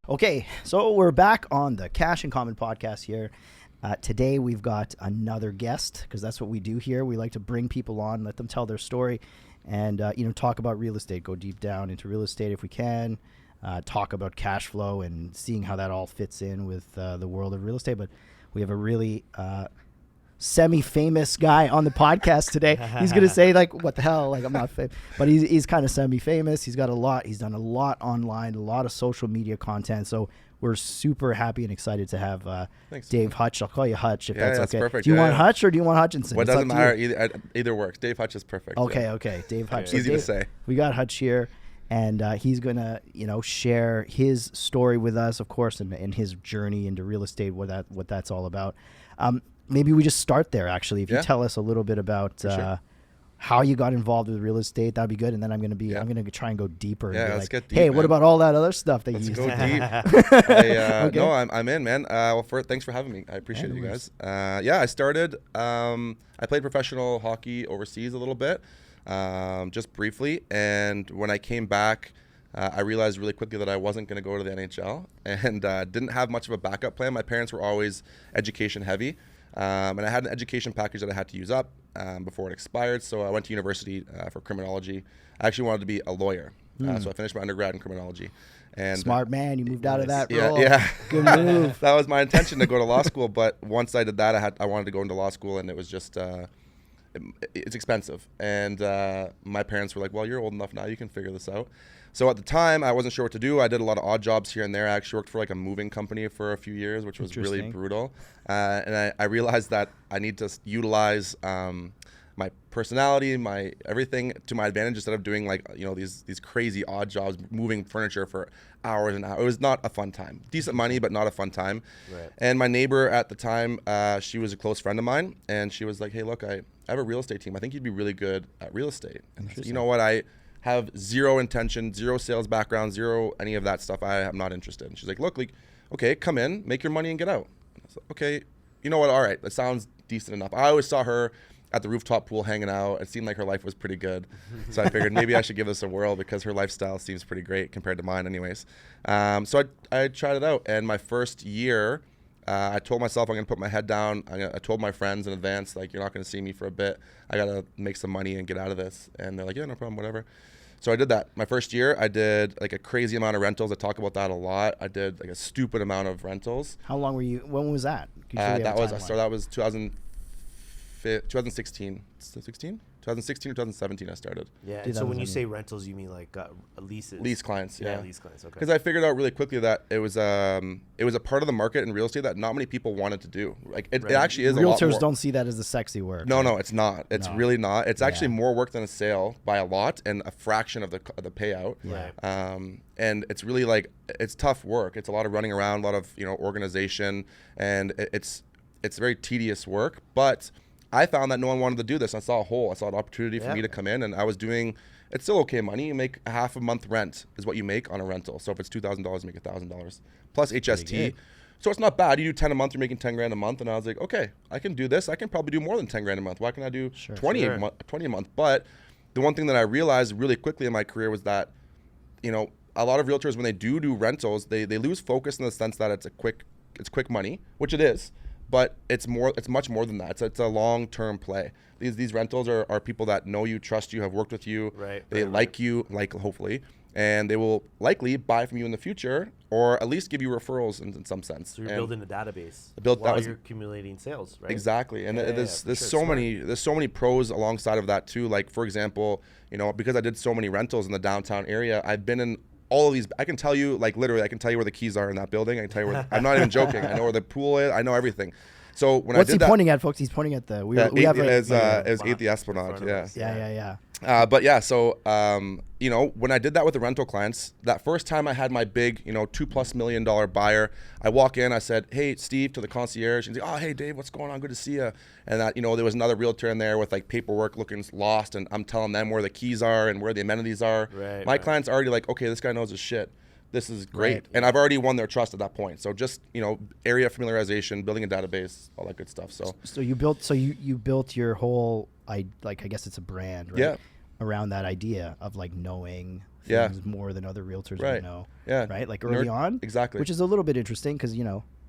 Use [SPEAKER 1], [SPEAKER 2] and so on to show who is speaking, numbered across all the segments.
[SPEAKER 1] Okay, so we're back on the CashInCommon Podcast here. Today we've got another guest, because that's what we do here. We like to bring people on, let them tell their story, and talk about real estate, go deep down into real estate if we can, talk about cash flow and seeing how that all fits in with the world of real estate. But we have a really semi-famous guy on the podcast today. He's going to say, like, what the hell? Like, I'm not famous. But he's kind of semi-famous. He's done a lot online, a lot of social media content. So we're super happy and excited to have Dave Hutch. I'll call you Hutch if that's okay.
[SPEAKER 2] Perfect.
[SPEAKER 1] Do you want Hutch or do you want Hutchinson?
[SPEAKER 2] Well, it doesn't matter. Either works. Dave Hutch is perfect.
[SPEAKER 1] Okay. Dave Hutch.
[SPEAKER 2] Easy to say.
[SPEAKER 1] We got Hutch here. And he's going to, share his story with us, of course, and his journey into real estate, what that's all about. Maybe we just start there, actually. If you tell us a little bit about how you got involved with real estate, that'd be good. And then I'm going to try and go deeper.
[SPEAKER 2] Yeah,
[SPEAKER 1] and
[SPEAKER 2] let's get deep,
[SPEAKER 1] hey,
[SPEAKER 2] man.
[SPEAKER 1] What about all that other stuff that
[SPEAKER 2] let's
[SPEAKER 1] you
[SPEAKER 2] go
[SPEAKER 1] used
[SPEAKER 2] deep.
[SPEAKER 1] Okay.
[SPEAKER 2] No, I'm in, man. Thanks for having me. I appreciate you guys. I started. I played professional hockey overseas a little bit, just briefly. And when I came back, I realized really quickly that I wasn't going to go to the NHL and didn't have much of a backup plan. My parents were always education heavy. And I had an education package that I had to use up before it expired. So I went to university for criminology. I actually wanted to be a lawyer. So I finished my undergrad in criminology. And
[SPEAKER 1] smart man, you moved out of that role.
[SPEAKER 2] Yeah.
[SPEAKER 1] Good move.
[SPEAKER 2] That was my intention, to go to law school. But once I did that, I wanted to go into law school, and it was just it's expensive. And my parents were like, well, you're old enough now, you can figure this out. So at the time, I wasn't sure what to do. I did a lot of odd jobs here and there. I actually worked for like a moving company for a few years, which was really brutal. And I realized that I need to utilize my personality, my everything to my advantage, instead of doing these crazy odd jobs, moving furniture for hours and hours. It was not a fun time. Decent money, but not a fun time. Right. And my neighbor at the time, she was a close friend of mine, and she was like, hey, look, I have a real estate team. I think you'd be really good at real estate. And I said, you know what? I have zero intention, zero sales background, zero any of that stuff. I am not interested. And she's like, look, okay, come in, make your money and get out. And I said, okay, you know what? All right, that sounds decent enough. I always saw her at the rooftop pool hanging out. It seemed like her life was pretty good. So I figured maybe I should give this a whirl, because her lifestyle seems pretty great compared to mine anyways. So I tried it out. And my first year, I told myself I'm going to put my head down. I told my friends in advance, like, you're not going to see me for a bit. I got to make some money and get out of this. And they're like, yeah, no problem, whatever. So I did that. My first year, I did like a crazy amount of rentals. I talk about that a lot. I did like a stupid amount of rentals.
[SPEAKER 1] How long were you? When was that?
[SPEAKER 2] That was 2016. 2016 or 2017 I started.
[SPEAKER 3] Yeah, and so when you say rentals, you mean like leases?
[SPEAKER 2] Lease clients, yeah.
[SPEAKER 3] Lease clients, okay.
[SPEAKER 2] Because I figured out really quickly that it was a part of the market in real estate that not many people wanted to do. Like it actually is a lot more.
[SPEAKER 1] Realtors don't see that as the sexy work.
[SPEAKER 2] No, it's not. It's really not. It's actually more work than a sale by a lot, and a fraction of the payout.
[SPEAKER 1] Right.
[SPEAKER 2] And it's really it's tough work. It's a lot of running around, a lot of organization, and it's very tedious work, but I found that no one wanted to do this. I saw a hole. I saw an opportunity for me to come in, and I was doing. It's still okay money. You make a half a month rent is what you make on a rental. So if it's $2,000, you make $1,000 plus HST. So it's not bad. You do 10 a month, you're making 10 grand a month. And I was like, okay, I can do this. I can probably do more than 10 grand a month. Why can't I do 20 a month? But the one thing that I realized really quickly in my career was that, a lot of realtors, when they do rentals, they lose focus in the sense that it's quick money, which it is. But it's much more than that. It's a long-term play. These rentals are people that know you, trust you, have worked with you. Right. They like you, hopefully, and they will likely buy from you in the future, or at least give you referrals in some sense.
[SPEAKER 3] So you're building a database
[SPEAKER 2] while
[SPEAKER 3] you're accumulating sales, right?
[SPEAKER 2] Exactly. And there's so many pros alongside of that too. Like, for example, because I did so many rentals in the downtown area, I've been in all of these. I can tell you, literally, I can tell you where the keys are in that building. I can tell you where. I'm not even joking. I know where the pool is. I know everything. So when
[SPEAKER 1] what's he pointing at, folks? He's pointing at the. We have
[SPEAKER 2] it was 8th the Esplanade.
[SPEAKER 1] Yeah.
[SPEAKER 2] So when I did that with the rental clients, that first time I had my big, $2+ million buyer, I walk in, I said, hey, Steve, to the concierge. He's like, oh, hey, Dave, what's going on? Good to see you. And that, there was another realtor in there with paperwork looking lost, and I'm telling them where the keys are and where the amenities are. My client's already like, okay, this guy knows his shit. This is great. Right. And I've already won their trust at that point. So just, area familiarization, building a database, all that good stuff. So
[SPEAKER 1] you built your whole, I guess it's a brand, right?
[SPEAKER 2] Yeah.
[SPEAKER 1] around that idea of like knowing
[SPEAKER 2] Yeah.
[SPEAKER 1] things more than other realtors
[SPEAKER 2] Right.
[SPEAKER 1] would know.
[SPEAKER 2] Yeah.
[SPEAKER 1] Right? Like early on.
[SPEAKER 2] Exactly.
[SPEAKER 1] Which is a little bit interesting because,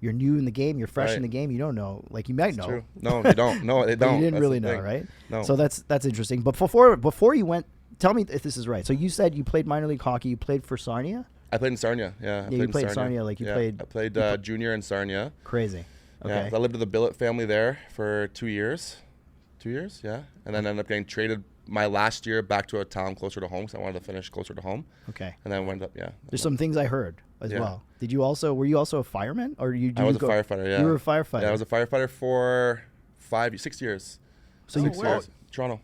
[SPEAKER 1] you're new in the game, you're fresh in
[SPEAKER 2] Right.
[SPEAKER 1] the game, you don't know. Like you might
[SPEAKER 2] It's
[SPEAKER 1] know.
[SPEAKER 2] true. No, you don't. No, they
[SPEAKER 1] But
[SPEAKER 2] don't.
[SPEAKER 1] you didn't
[SPEAKER 2] That's
[SPEAKER 1] really
[SPEAKER 2] the
[SPEAKER 1] know,
[SPEAKER 2] thing.
[SPEAKER 1] right?
[SPEAKER 2] No.
[SPEAKER 1] So that's interesting. But before you went, tell me if this is right. So you said you played minor league hockey. You played for Sarnia?
[SPEAKER 2] I played in Sarnia. Yeah.
[SPEAKER 1] Yeah, you played in Sarnia. Like you played.
[SPEAKER 2] I played junior in Sarnia.
[SPEAKER 1] Crazy. Okay.
[SPEAKER 2] Yeah. I lived with the Billet family there for 2 years. 2 years, yeah. And then ended up getting traded my last year back to a town closer to home because I wanted to finish closer to home.
[SPEAKER 1] Okay.
[SPEAKER 2] And then went up,
[SPEAKER 1] There's some things I heard as
[SPEAKER 2] Yeah.
[SPEAKER 1] well. Were you also a fireman or
[SPEAKER 2] I was a firefighter, yeah.
[SPEAKER 1] You were a firefighter.
[SPEAKER 2] Yeah, I was a firefighter for 6 years.
[SPEAKER 1] So
[SPEAKER 3] Oh,
[SPEAKER 1] you
[SPEAKER 3] where?
[SPEAKER 2] Toronto.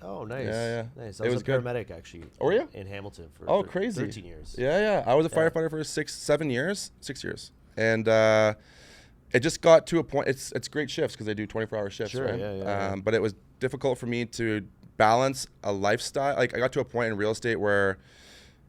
[SPEAKER 3] Oh, nice.
[SPEAKER 2] Yeah.
[SPEAKER 3] Nice.
[SPEAKER 2] It
[SPEAKER 3] I was
[SPEAKER 2] was
[SPEAKER 3] a
[SPEAKER 2] good.
[SPEAKER 3] paramedic actually.
[SPEAKER 2] Oh, were you?
[SPEAKER 3] In Hamilton for
[SPEAKER 2] Crazy.
[SPEAKER 3] 13 years.
[SPEAKER 2] Yeah. I was a firefighter for 6 years. And it just got to a point. It's great shifts because they do 24-hour shifts,
[SPEAKER 3] Sure,
[SPEAKER 2] right?
[SPEAKER 3] yeah.
[SPEAKER 2] But it was difficult for me to balance a lifestyle. Like I got to a point in real estate where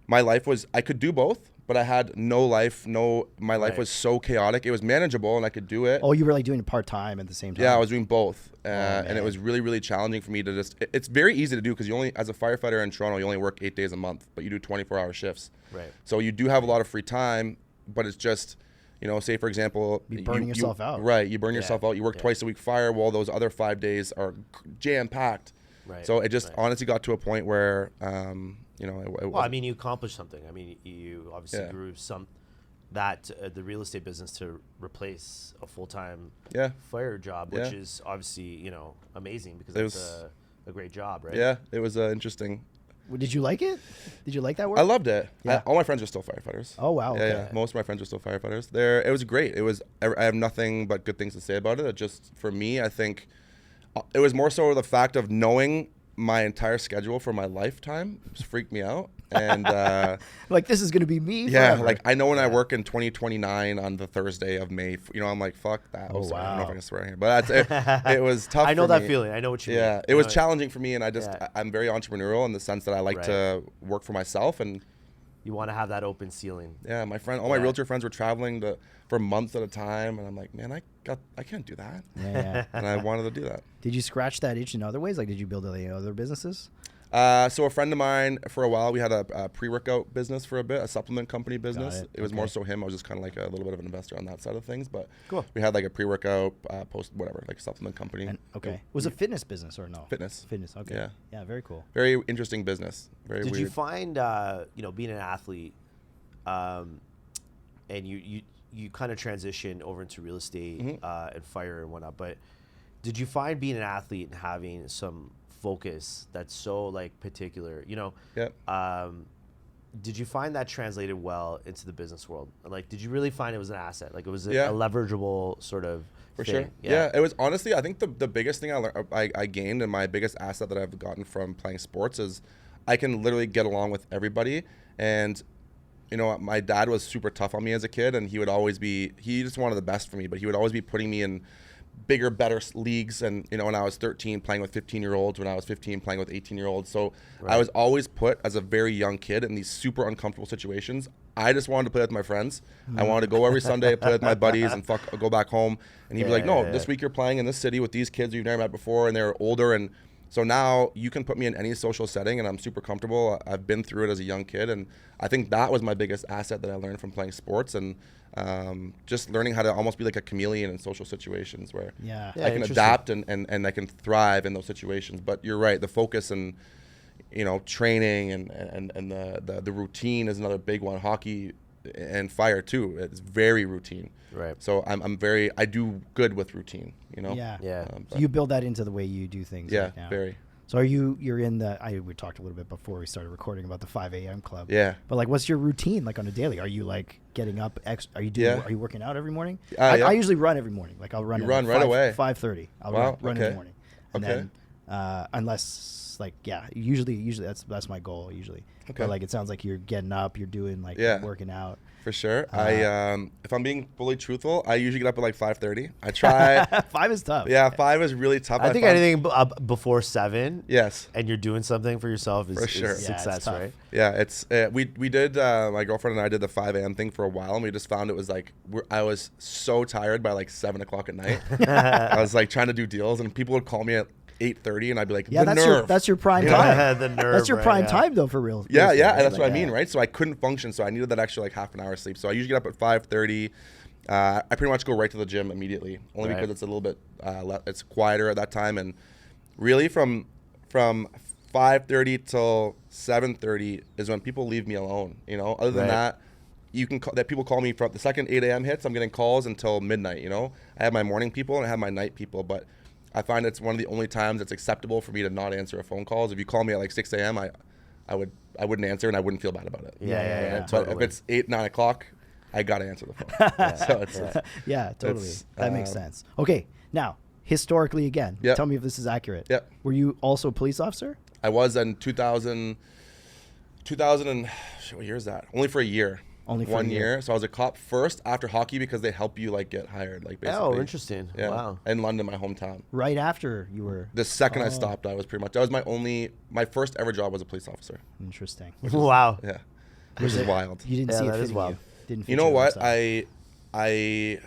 [SPEAKER 2] my life was, I could do both, but I had no life. My life
[SPEAKER 3] Right.
[SPEAKER 2] was so chaotic. It was manageable and I could do it.
[SPEAKER 1] Oh, you were like doing it part-time at the same time?
[SPEAKER 2] Yeah, I was doing both, and
[SPEAKER 1] man.
[SPEAKER 2] it was really, really challenging for me to just. It's very easy to do because as a firefighter in Toronto, you only work 8 days a month, but you do 24-hour shifts.
[SPEAKER 3] Right.
[SPEAKER 2] So you do have a lot of free time, but it's just, say for example,
[SPEAKER 1] Be burning yourself out.
[SPEAKER 2] Right, you burn yourself out. You work twice a week fire, while those other 5 days are jam packed.
[SPEAKER 3] Right.
[SPEAKER 2] So it just honestly got to a point where,
[SPEAKER 3] Well, I mean, you accomplished something. I mean, you obviously
[SPEAKER 2] Yeah.
[SPEAKER 3] grew the real estate business to replace a full-time fire job, which
[SPEAKER 2] Yeah.
[SPEAKER 3] is obviously, amazing because
[SPEAKER 2] It
[SPEAKER 3] it's
[SPEAKER 2] was-
[SPEAKER 3] a great job, right?
[SPEAKER 2] Yeah, it was interesting.
[SPEAKER 1] Did you like it? Did you like that work?
[SPEAKER 2] I loved it.
[SPEAKER 1] Yeah.
[SPEAKER 2] All my friends are still firefighters.
[SPEAKER 1] Oh, wow.
[SPEAKER 2] Yeah,
[SPEAKER 1] Okay.
[SPEAKER 2] yeah. Most of my friends are still firefighters. It was great. I have nothing but good things to say about it. It just, for me, I think it was more so the fact of knowing my entire schedule for my lifetime just freaked me out. And
[SPEAKER 1] Like, this is going to be me
[SPEAKER 2] yeah,
[SPEAKER 1] forever.
[SPEAKER 2] like I know when I work in 2029 on the Thursday of May, I'm like, fuck that.
[SPEAKER 1] Oh,
[SPEAKER 2] Sorry, I don't know if I
[SPEAKER 1] wow.
[SPEAKER 2] can swear here, but it was tough.
[SPEAKER 3] I know
[SPEAKER 2] for
[SPEAKER 3] that
[SPEAKER 2] me.
[SPEAKER 3] feeling. I know what you mean.
[SPEAKER 2] Yeah, it was challenging for me, and
[SPEAKER 3] Yeah.
[SPEAKER 2] I'm very entrepreneurial in the sense that I like to work for myself. And
[SPEAKER 3] You want to have that open ceiling.
[SPEAKER 2] yeah, all my realtor friends were traveling for months at a time, and I'm like, man, I can't do that.
[SPEAKER 1] Yeah.
[SPEAKER 2] And I wanted to do that.
[SPEAKER 1] Did you scratch that itch in other ways? Like, did you build any other businesses?
[SPEAKER 2] So a friend of mine, for a while, we had a pre-workout business for a bit, a supplement company business. It was more so him. I was just kind of like a little bit of an investor on that side of things. But
[SPEAKER 3] Cool.
[SPEAKER 2] we had like a pre-workout, like supplement company.
[SPEAKER 1] And, was it fitness business or no?
[SPEAKER 2] Fitness.
[SPEAKER 1] Fitness. Okay.
[SPEAKER 2] Yeah.
[SPEAKER 1] Yeah. Very cool.
[SPEAKER 2] Very interesting business. Very
[SPEAKER 3] Did
[SPEAKER 2] weird.
[SPEAKER 3] you find, being an athlete, and you kind of transition over into real estate and fire and whatnot, but did you find being an athlete and having some focus that's so like particular,
[SPEAKER 2] Yeah.
[SPEAKER 3] did you find that translated well into the business world? Like, did you really find it was an asset? Like, it was
[SPEAKER 2] Yeah.
[SPEAKER 3] a leverageable sort of
[SPEAKER 2] For
[SPEAKER 3] thing?
[SPEAKER 2] sure. Yeah. It was honestly, I think the biggest thing I gained, and my biggest asset that I've gotten from playing sports is I can literally get along with everybody. And, my dad was super tough on me as a kid, and he just wanted the best for me, but he would always be putting me in bigger, better leagues. And, when I was 13 playing with 15-year-olds, when I was 15 playing with 18-year-olds. So I was always put as a very young kid in these super uncomfortable situations. I just wanted to play with my friends. I wanted to go every Sunday, play with my buddies, and go back home. And he'd be like, no, this week you're playing in this city with these kids you've never met before, and they're older. And so now you can put me in any social setting, and I'm super comfortable. I've been through it as a young kid, and I think that was my biggest asset that I learned from playing sports, and just learning how to almost be like a chameleon in social situations where
[SPEAKER 1] Yeah.
[SPEAKER 2] I can adapt and I can thrive in those situations. But you're right, the focus and training and the routine is another big one. Hockey and fire too. It's very routine.
[SPEAKER 3] Right.
[SPEAKER 2] So I do good with routine.
[SPEAKER 1] Yeah.
[SPEAKER 3] Yeah.
[SPEAKER 1] So you build that into the way you do things.
[SPEAKER 2] Yeah,
[SPEAKER 1] right now.
[SPEAKER 2] very.
[SPEAKER 1] So you're in we talked a little bit before we started recording about the 5 a.m. club.
[SPEAKER 2] Yeah.
[SPEAKER 1] But like, what's your routine like on a daily? Are you like getting up? Are you working out every morning?
[SPEAKER 2] Yeah.
[SPEAKER 1] I usually run every morning. Like I'll run.
[SPEAKER 2] You
[SPEAKER 1] at
[SPEAKER 2] run
[SPEAKER 1] like
[SPEAKER 2] right away.
[SPEAKER 1] 5:30. I'll
[SPEAKER 2] Wow,
[SPEAKER 1] run in the
[SPEAKER 2] okay.
[SPEAKER 1] morning. And
[SPEAKER 2] Okay.
[SPEAKER 1] then unless usually that's my goal usually.
[SPEAKER 2] Okay.
[SPEAKER 1] But like it sounds like you're getting up, you're doing like
[SPEAKER 2] Yeah.
[SPEAKER 1] working out.
[SPEAKER 2] For sure. If I'm being fully truthful, I usually get up at like 5:30. I try.
[SPEAKER 1] 5 is tough.
[SPEAKER 2] Yeah, 5 is really tough.
[SPEAKER 3] I think
[SPEAKER 2] find-
[SPEAKER 3] anything before 7,
[SPEAKER 2] Yes.
[SPEAKER 3] and you're doing something for yourself is,
[SPEAKER 2] For sure.
[SPEAKER 3] is
[SPEAKER 1] Yeah, it's
[SPEAKER 3] success,
[SPEAKER 1] tough.
[SPEAKER 3] right?
[SPEAKER 2] Yeah, it's we did my girlfriend and I did the 5 a.m. thing for a while, and we just found it was like I was so tired by like 7 o'clock at night. I was like trying to do deals, and people would call me at 8:30, and I'd be like,
[SPEAKER 1] Yeah,
[SPEAKER 2] the
[SPEAKER 1] that's
[SPEAKER 2] nerve.
[SPEAKER 1] your prime time.
[SPEAKER 3] The nerve,
[SPEAKER 1] That's your
[SPEAKER 3] right,
[SPEAKER 1] prime
[SPEAKER 3] yeah.
[SPEAKER 1] time though for real.
[SPEAKER 2] Yeah,
[SPEAKER 1] estate,
[SPEAKER 2] yeah,
[SPEAKER 1] right?
[SPEAKER 2] and that's what I
[SPEAKER 1] Like,
[SPEAKER 2] mean, right? So I couldn't function, so I needed that extra like half an hour sleep. So I usually get up at 5:30. I pretty much go right to the gym immediately, only
[SPEAKER 3] Right.
[SPEAKER 2] because it's a little bit it's quieter at that time, and really from 5:30 till 7:30 is when people leave me alone. You know, other than
[SPEAKER 3] Right.
[SPEAKER 2] that, you can that people call me from the second 8 a.m. hits. I'm getting calls until midnight. You know, I have my morning people and I have my night people, but I find it's one of the only times it's acceptable for me to not answer a phone call. If you call me at like 6 a.m., I wouldn't answer and I wouldn't feel bad about it.
[SPEAKER 3] Yeah,
[SPEAKER 2] But
[SPEAKER 3] totally.
[SPEAKER 2] if it's 8, 9 o'clock, I gotta answer the phone. So it's
[SPEAKER 1] Yeah, totally.
[SPEAKER 2] It's,
[SPEAKER 1] That makes sense. Okay, now historically again,
[SPEAKER 2] Yep.
[SPEAKER 1] tell me if this is accurate.
[SPEAKER 2] Yep.
[SPEAKER 1] Were you also a police officer?
[SPEAKER 2] I was in 2000 and what year is that? Only for a year.
[SPEAKER 1] Only for
[SPEAKER 2] 1
[SPEAKER 1] a year.
[SPEAKER 2] year. So I was a cop first after hockey because they help you like get hired, like basically.
[SPEAKER 3] Oh, interesting.
[SPEAKER 2] Yeah.
[SPEAKER 3] Wow.
[SPEAKER 2] In London, my hometown.
[SPEAKER 1] Right after you were.
[SPEAKER 2] The second I
[SPEAKER 1] Oh.
[SPEAKER 2] stopped, I was pretty much. That was my first ever job was a police officer.
[SPEAKER 1] Interesting.
[SPEAKER 3] Wow.
[SPEAKER 2] Yeah, which is wild.
[SPEAKER 1] You didn't
[SPEAKER 3] Yeah,
[SPEAKER 1] see it
[SPEAKER 3] that is
[SPEAKER 1] fitting
[SPEAKER 3] wild.
[SPEAKER 1] you. Didn't fit
[SPEAKER 2] You know
[SPEAKER 1] your
[SPEAKER 2] what?
[SPEAKER 1] lifestyle.
[SPEAKER 2] I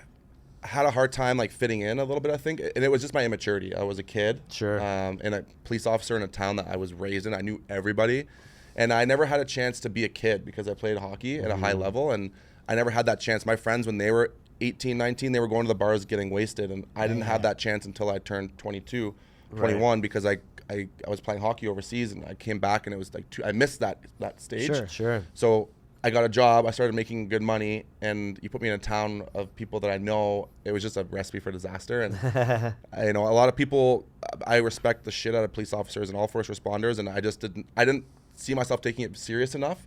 [SPEAKER 2] had a hard time like fitting in a little bit, I think, and it was just my immaturity. I was a kid,
[SPEAKER 3] Sure.
[SPEAKER 2] And a police officer in a town that I was raised in. I knew everybody, and I never had a chance to be a kid because I played hockey at a high level, and I never had that chance. My friends, when they were 18, 19, they were going to the bars getting wasted, and I didn't have that chance until I turned 22, 21, because I was playing hockey overseas, and I came back, and it was like I missed that stage.
[SPEAKER 1] Sure.
[SPEAKER 3] Sure.
[SPEAKER 2] So I got a job. I started making good money, and you put me in a town of people that I know. It was just a recipe for disaster. And a lot of people. I respect the shit out of police officers and all first responders, and I didn't see myself taking it serious enough.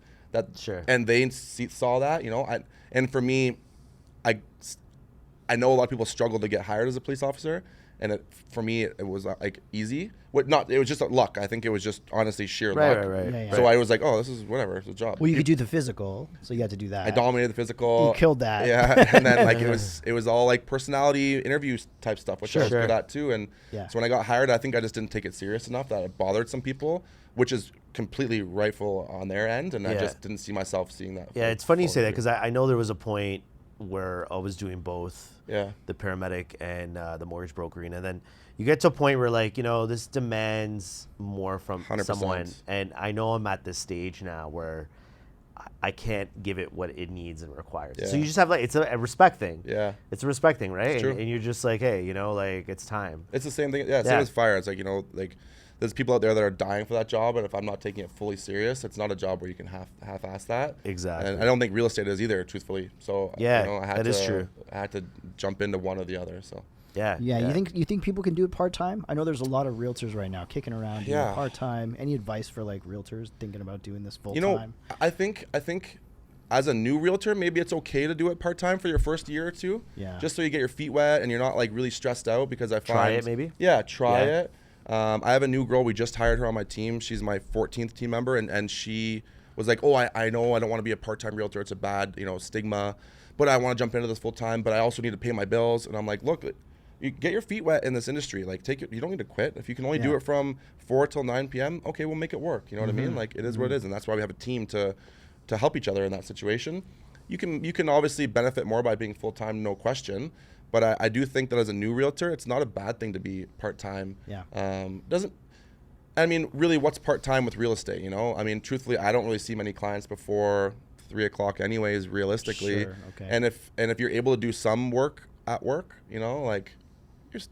[SPEAKER 3] Sure.
[SPEAKER 2] And they saw that, and for me, I know a lot of people struggle to get hired as a police officer, and for me it was like easy. It was just luck. I think it was just honestly sheer luck.
[SPEAKER 3] Right.
[SPEAKER 1] Yeah, yeah.
[SPEAKER 2] So I was like, oh, this is whatever. It's a job.
[SPEAKER 1] Well, you could do the physical, so you had to do that.
[SPEAKER 2] I dominated the physical.
[SPEAKER 1] You killed that.
[SPEAKER 2] Yeah, and then like it was all like personality interview type stuff, which I was
[SPEAKER 3] Sure.
[SPEAKER 2] good at too. And
[SPEAKER 1] Yeah.
[SPEAKER 2] so when I got hired, I think I just didn't take it serious enough that it bothered some people, which is completely rightful on their end, and I
[SPEAKER 3] Yeah.
[SPEAKER 2] just didn't see myself seeing that.
[SPEAKER 3] Yeah, it's funny you say that because I know there was a point where I was doing both.
[SPEAKER 2] Yeah.
[SPEAKER 3] The paramedic and the mortgage brokering, and then you get to a point where like this demands more from
[SPEAKER 2] 100%.
[SPEAKER 3] someone, and I know I'm at this stage now where I can't give it what it needs and requires. So
[SPEAKER 2] Yeah.
[SPEAKER 3] you just have like it's a respect thing.
[SPEAKER 2] Yeah.
[SPEAKER 3] It's a respect thing, right?
[SPEAKER 2] It's true.
[SPEAKER 3] And you're just like, hey, like it's time.
[SPEAKER 2] It's the same thing. Yeah, same
[SPEAKER 3] Yeah.
[SPEAKER 2] as fire. It's like, like there's people out there that are dying for that job, and if I'm not taking it fully serious, it's not a job where you can half-ass that.
[SPEAKER 3] Exactly.
[SPEAKER 2] And I don't think real estate is either, truthfully. So
[SPEAKER 3] Yeah,
[SPEAKER 2] I had
[SPEAKER 3] that is true.
[SPEAKER 2] I had to jump into one or the other. So
[SPEAKER 3] Yeah.
[SPEAKER 1] Yeah, you think people can do it part time? I know there's a lot of realtors right now kicking around doing
[SPEAKER 2] Yeah.
[SPEAKER 1] it part time. Any advice for like realtors thinking about doing this full
[SPEAKER 2] You know,
[SPEAKER 1] time?
[SPEAKER 2] I think as a new realtor, maybe it's okay to do it part time for your first year or two.
[SPEAKER 1] Yeah.
[SPEAKER 2] Just so you get your feet wet and you're not like really stressed out, because I find
[SPEAKER 3] Try it, maybe?
[SPEAKER 2] Yeah, try
[SPEAKER 3] Yeah.
[SPEAKER 2] it. I have a new girl. We just hired her on my team. She's my 14th team member, and she was like, "Oh, I know I don't want to be a part time realtor. It's a bad stigma, but I want to jump into this full time. But I also need to pay my bills." And I'm like, "Look, you get your feet wet in this industry. Like, take it. You don't need to quit. If you can only do
[SPEAKER 1] Yeah.
[SPEAKER 2] it from 4 till 9 p.m., okay, we'll make it work. You know what I mean? Like, it is what it is, and that's why we have a team to help each other in that situation. You can obviously benefit more by being full time, no question. But I do think that as a new realtor, it's not a bad thing to be part time.
[SPEAKER 1] Yeah.
[SPEAKER 2] Really, what's part time with real estate? I mean, truthfully, I don't really see many clients before 3 o'clock, anyways. Realistically,
[SPEAKER 1] Sure, okay.
[SPEAKER 2] and if you're able to do some work at work, like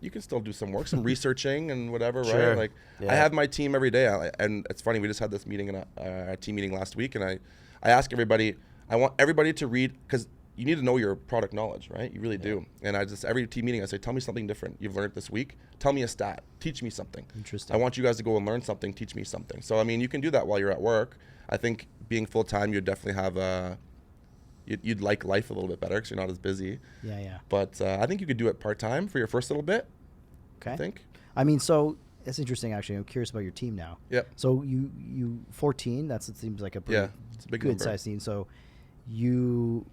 [SPEAKER 2] you can still do some work, some researching and whatever,
[SPEAKER 3] Sure.
[SPEAKER 2] right? Like
[SPEAKER 3] Yeah.
[SPEAKER 2] I have my team every day, and it's funny. We just had this meeting in a team meeting last week, and I ask everybody. I want everybody to read, because you need to know your product knowledge, right? You really do. And every team meeting, I say, tell me something different you've learned this week. Tell me a stat. Teach me something.
[SPEAKER 1] Interesting.
[SPEAKER 2] I want you guys to go and learn something. Teach me something. So, I mean, you can do that while you're at work. I think being full-time, you'd definitely have you'd like life a little bit better because you're not as busy.
[SPEAKER 1] Yeah.
[SPEAKER 2] But I think you could do it part-time for your first little bit,
[SPEAKER 1] Okay.
[SPEAKER 2] I think.
[SPEAKER 1] I mean, so it's interesting actually. I'm curious about your team now.
[SPEAKER 2] Yep.
[SPEAKER 1] So you 14. It seems like a pretty
[SPEAKER 2] It's a big
[SPEAKER 1] good
[SPEAKER 2] number.
[SPEAKER 1] size team. So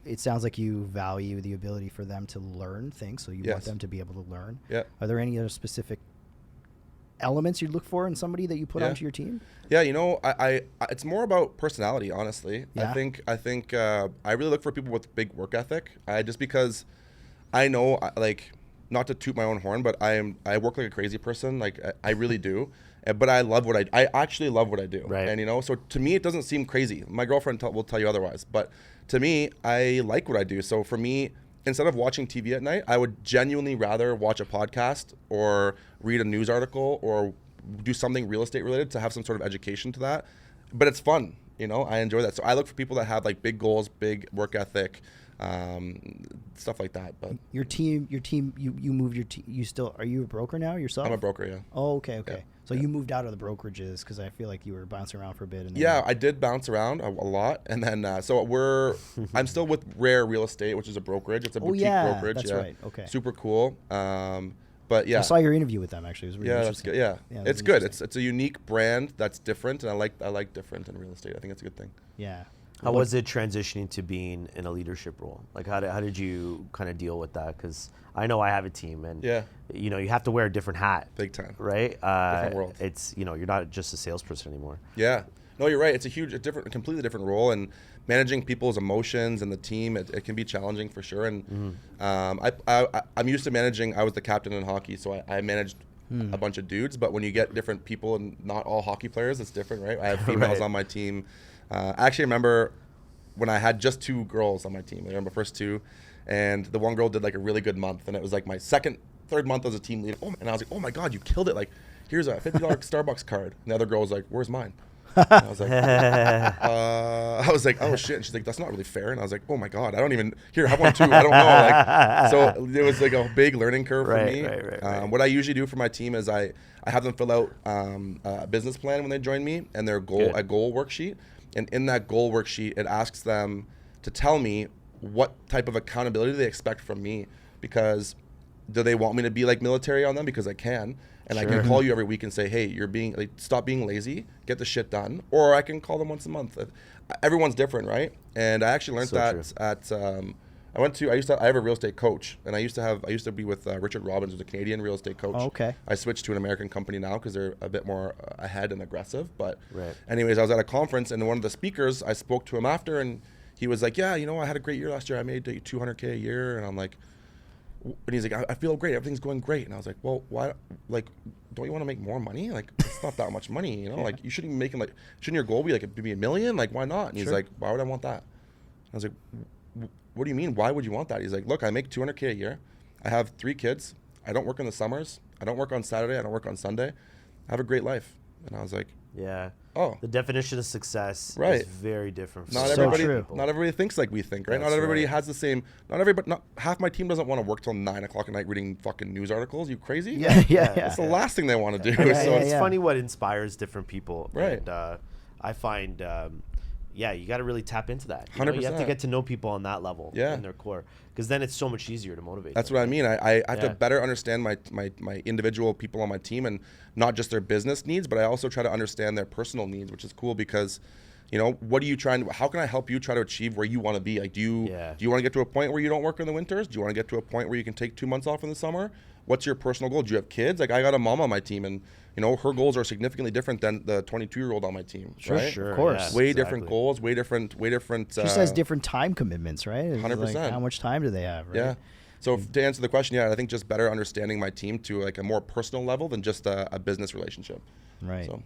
[SPEAKER 1] it sounds like you value the ability for them to learn things. So you want
[SPEAKER 2] Yes.
[SPEAKER 1] them to be able to learn.
[SPEAKER 2] Yeah.
[SPEAKER 1] Are there any other specific elements you'd look for in somebody that you put
[SPEAKER 2] Yeah.
[SPEAKER 1] onto your team?
[SPEAKER 2] Yeah, I it's more about personality, honestly.
[SPEAKER 1] Yeah.
[SPEAKER 2] I think I really look for people with big work ethic. Just because I know, like, not to toot my own horn, but I work like a crazy person. Like I really do. But I love what I actually love what I do.
[SPEAKER 3] Right.
[SPEAKER 2] And, so to me, it doesn't seem crazy. My girlfriend will tell you otherwise. But to me, I like what I do. So for me, instead of watching TV at night, I would genuinely rather watch a podcast or read a news article or do something real estate related to have some sort of education to that. But it's fun. I enjoy that. So I look for people that have like big goals, big work ethic, stuff like that. But
[SPEAKER 1] your team, you moved your team. You still, are you a broker now yourself?
[SPEAKER 2] I'm a broker, yeah.
[SPEAKER 1] Oh, okay.
[SPEAKER 2] Yeah.
[SPEAKER 1] So you moved out of the brokerages because I feel like you were bouncing around for a bit. And
[SPEAKER 2] yeah, I did bounce around a lot, and then I'm still with Rare Real Estate, which is a brokerage. It's a boutique brokerage.
[SPEAKER 1] That's right. Okay.
[SPEAKER 2] Super cool. But yeah,
[SPEAKER 1] I saw your interview with them actually. It was really interesting.
[SPEAKER 2] That's good. Yeah, it's good. It's a unique brand that's different, and I like different in real estate. I think it's a good thing.
[SPEAKER 1] Yeah.
[SPEAKER 3] How was it transitioning to being in a leadership role? Like, how did you kind of deal with that? Because I know I have a team, and you have to wear a different hat.
[SPEAKER 2] Big time.
[SPEAKER 3] Right?
[SPEAKER 2] Different world.
[SPEAKER 3] It's you're not just a salesperson anymore.
[SPEAKER 2] Yeah. No, you're right. It's a completely different role, and managing people's emotions and the team, it can be challenging for sure. And I'm used to managing. I was the captain in hockey, so I managed a bunch of dudes. But when you get different people and not all hockey players, it's different, right? I have females on my team. I actually remember when I had just 2 girls on my team. I remember the first 2, and the one girl did like a really good month, and it was like my third month as a team lead. And I was like, oh my God, you killed it. Like, here's a $50 Starbucks card. And the other girl was like, where's mine? And I was like, oh shit. And she's like, that's not really fair. And I was like, oh my God, have one too. I don't know. So it was like a big learning curve for me. Right. What I usually do for my team is I have them fill out a business plan when they join me, and a goal worksheet. And in that goal worksheet, it asks them to tell me what type of accountability they expect from me. Because do they want me to be like military on them? Because I can. And I can call you every week and say, hey, stop being lazy, get the shit done. Or I can call them once a month. Everyone's different, right? And I actually learned I have a real estate coach, and I used to be with Richard Robbins, who's a Canadian real estate coach.
[SPEAKER 1] Oh, okay.
[SPEAKER 2] I switched to an American company now because they're a bit more ahead and aggressive. But anyways, I was at a conference, and one of the speakers, I spoke to him after, and he was like, yeah, I had a great year last year. I made $200K a year. And I'm like, and he's like, I feel great. Everything's going great. And I was like, well, why? Like, don't you want to make more money? Like, it's not that much money, Like, you shouldn't be making shouldn't your goal be like $1 million? Like, why not? And he's like, why would I want that? I was like, what do you mean? Why would you want that? He's like, look, I make $200K a year. I have 3 kids. I don't work in the summers. I don't work on Saturday. I don't work on Sunday. I have a great life. And I was like, oh,
[SPEAKER 3] the definition of success is very different.
[SPEAKER 2] Not everybody thinks like we think, right? Not everybody has the same. Not half my team doesn't want to work till 9 o'clock at night reading fucking news articles. You crazy?
[SPEAKER 1] Yeah.
[SPEAKER 2] It's the last thing they want to do.
[SPEAKER 3] It's funny what inspires different people.
[SPEAKER 2] Right.
[SPEAKER 3] And I find, you got to really tap into that. You
[SPEAKER 2] 100%.
[SPEAKER 3] You have to get to know people on that level in their core, because then it's so much easier to motivate.
[SPEAKER 2] That's what I mean. I have to better understand my individual people on my team, and not just their business needs, but I also try to understand their personal needs, which is cool because, what are you trying to? How can I help you try to achieve where you want to be? Like, do you want to get to a point where you don't work in the winters? Do you want to get to a point where you can take 2 months off in the summer? What's your personal goal? Do you have kids? Like, I got a mom on my team, and her goals are significantly different than the 22-year-old on my team. Right?
[SPEAKER 1] Of course.
[SPEAKER 2] Yeah, way different goals, way different.
[SPEAKER 1] She says different time commitments, right?
[SPEAKER 2] 100%.
[SPEAKER 1] Like, how much time do they have? Right?
[SPEAKER 2] Yeah. So to answer the question, I think just better understanding my team to like a more personal level than just a business relationship.
[SPEAKER 1] Right.
[SPEAKER 2] So.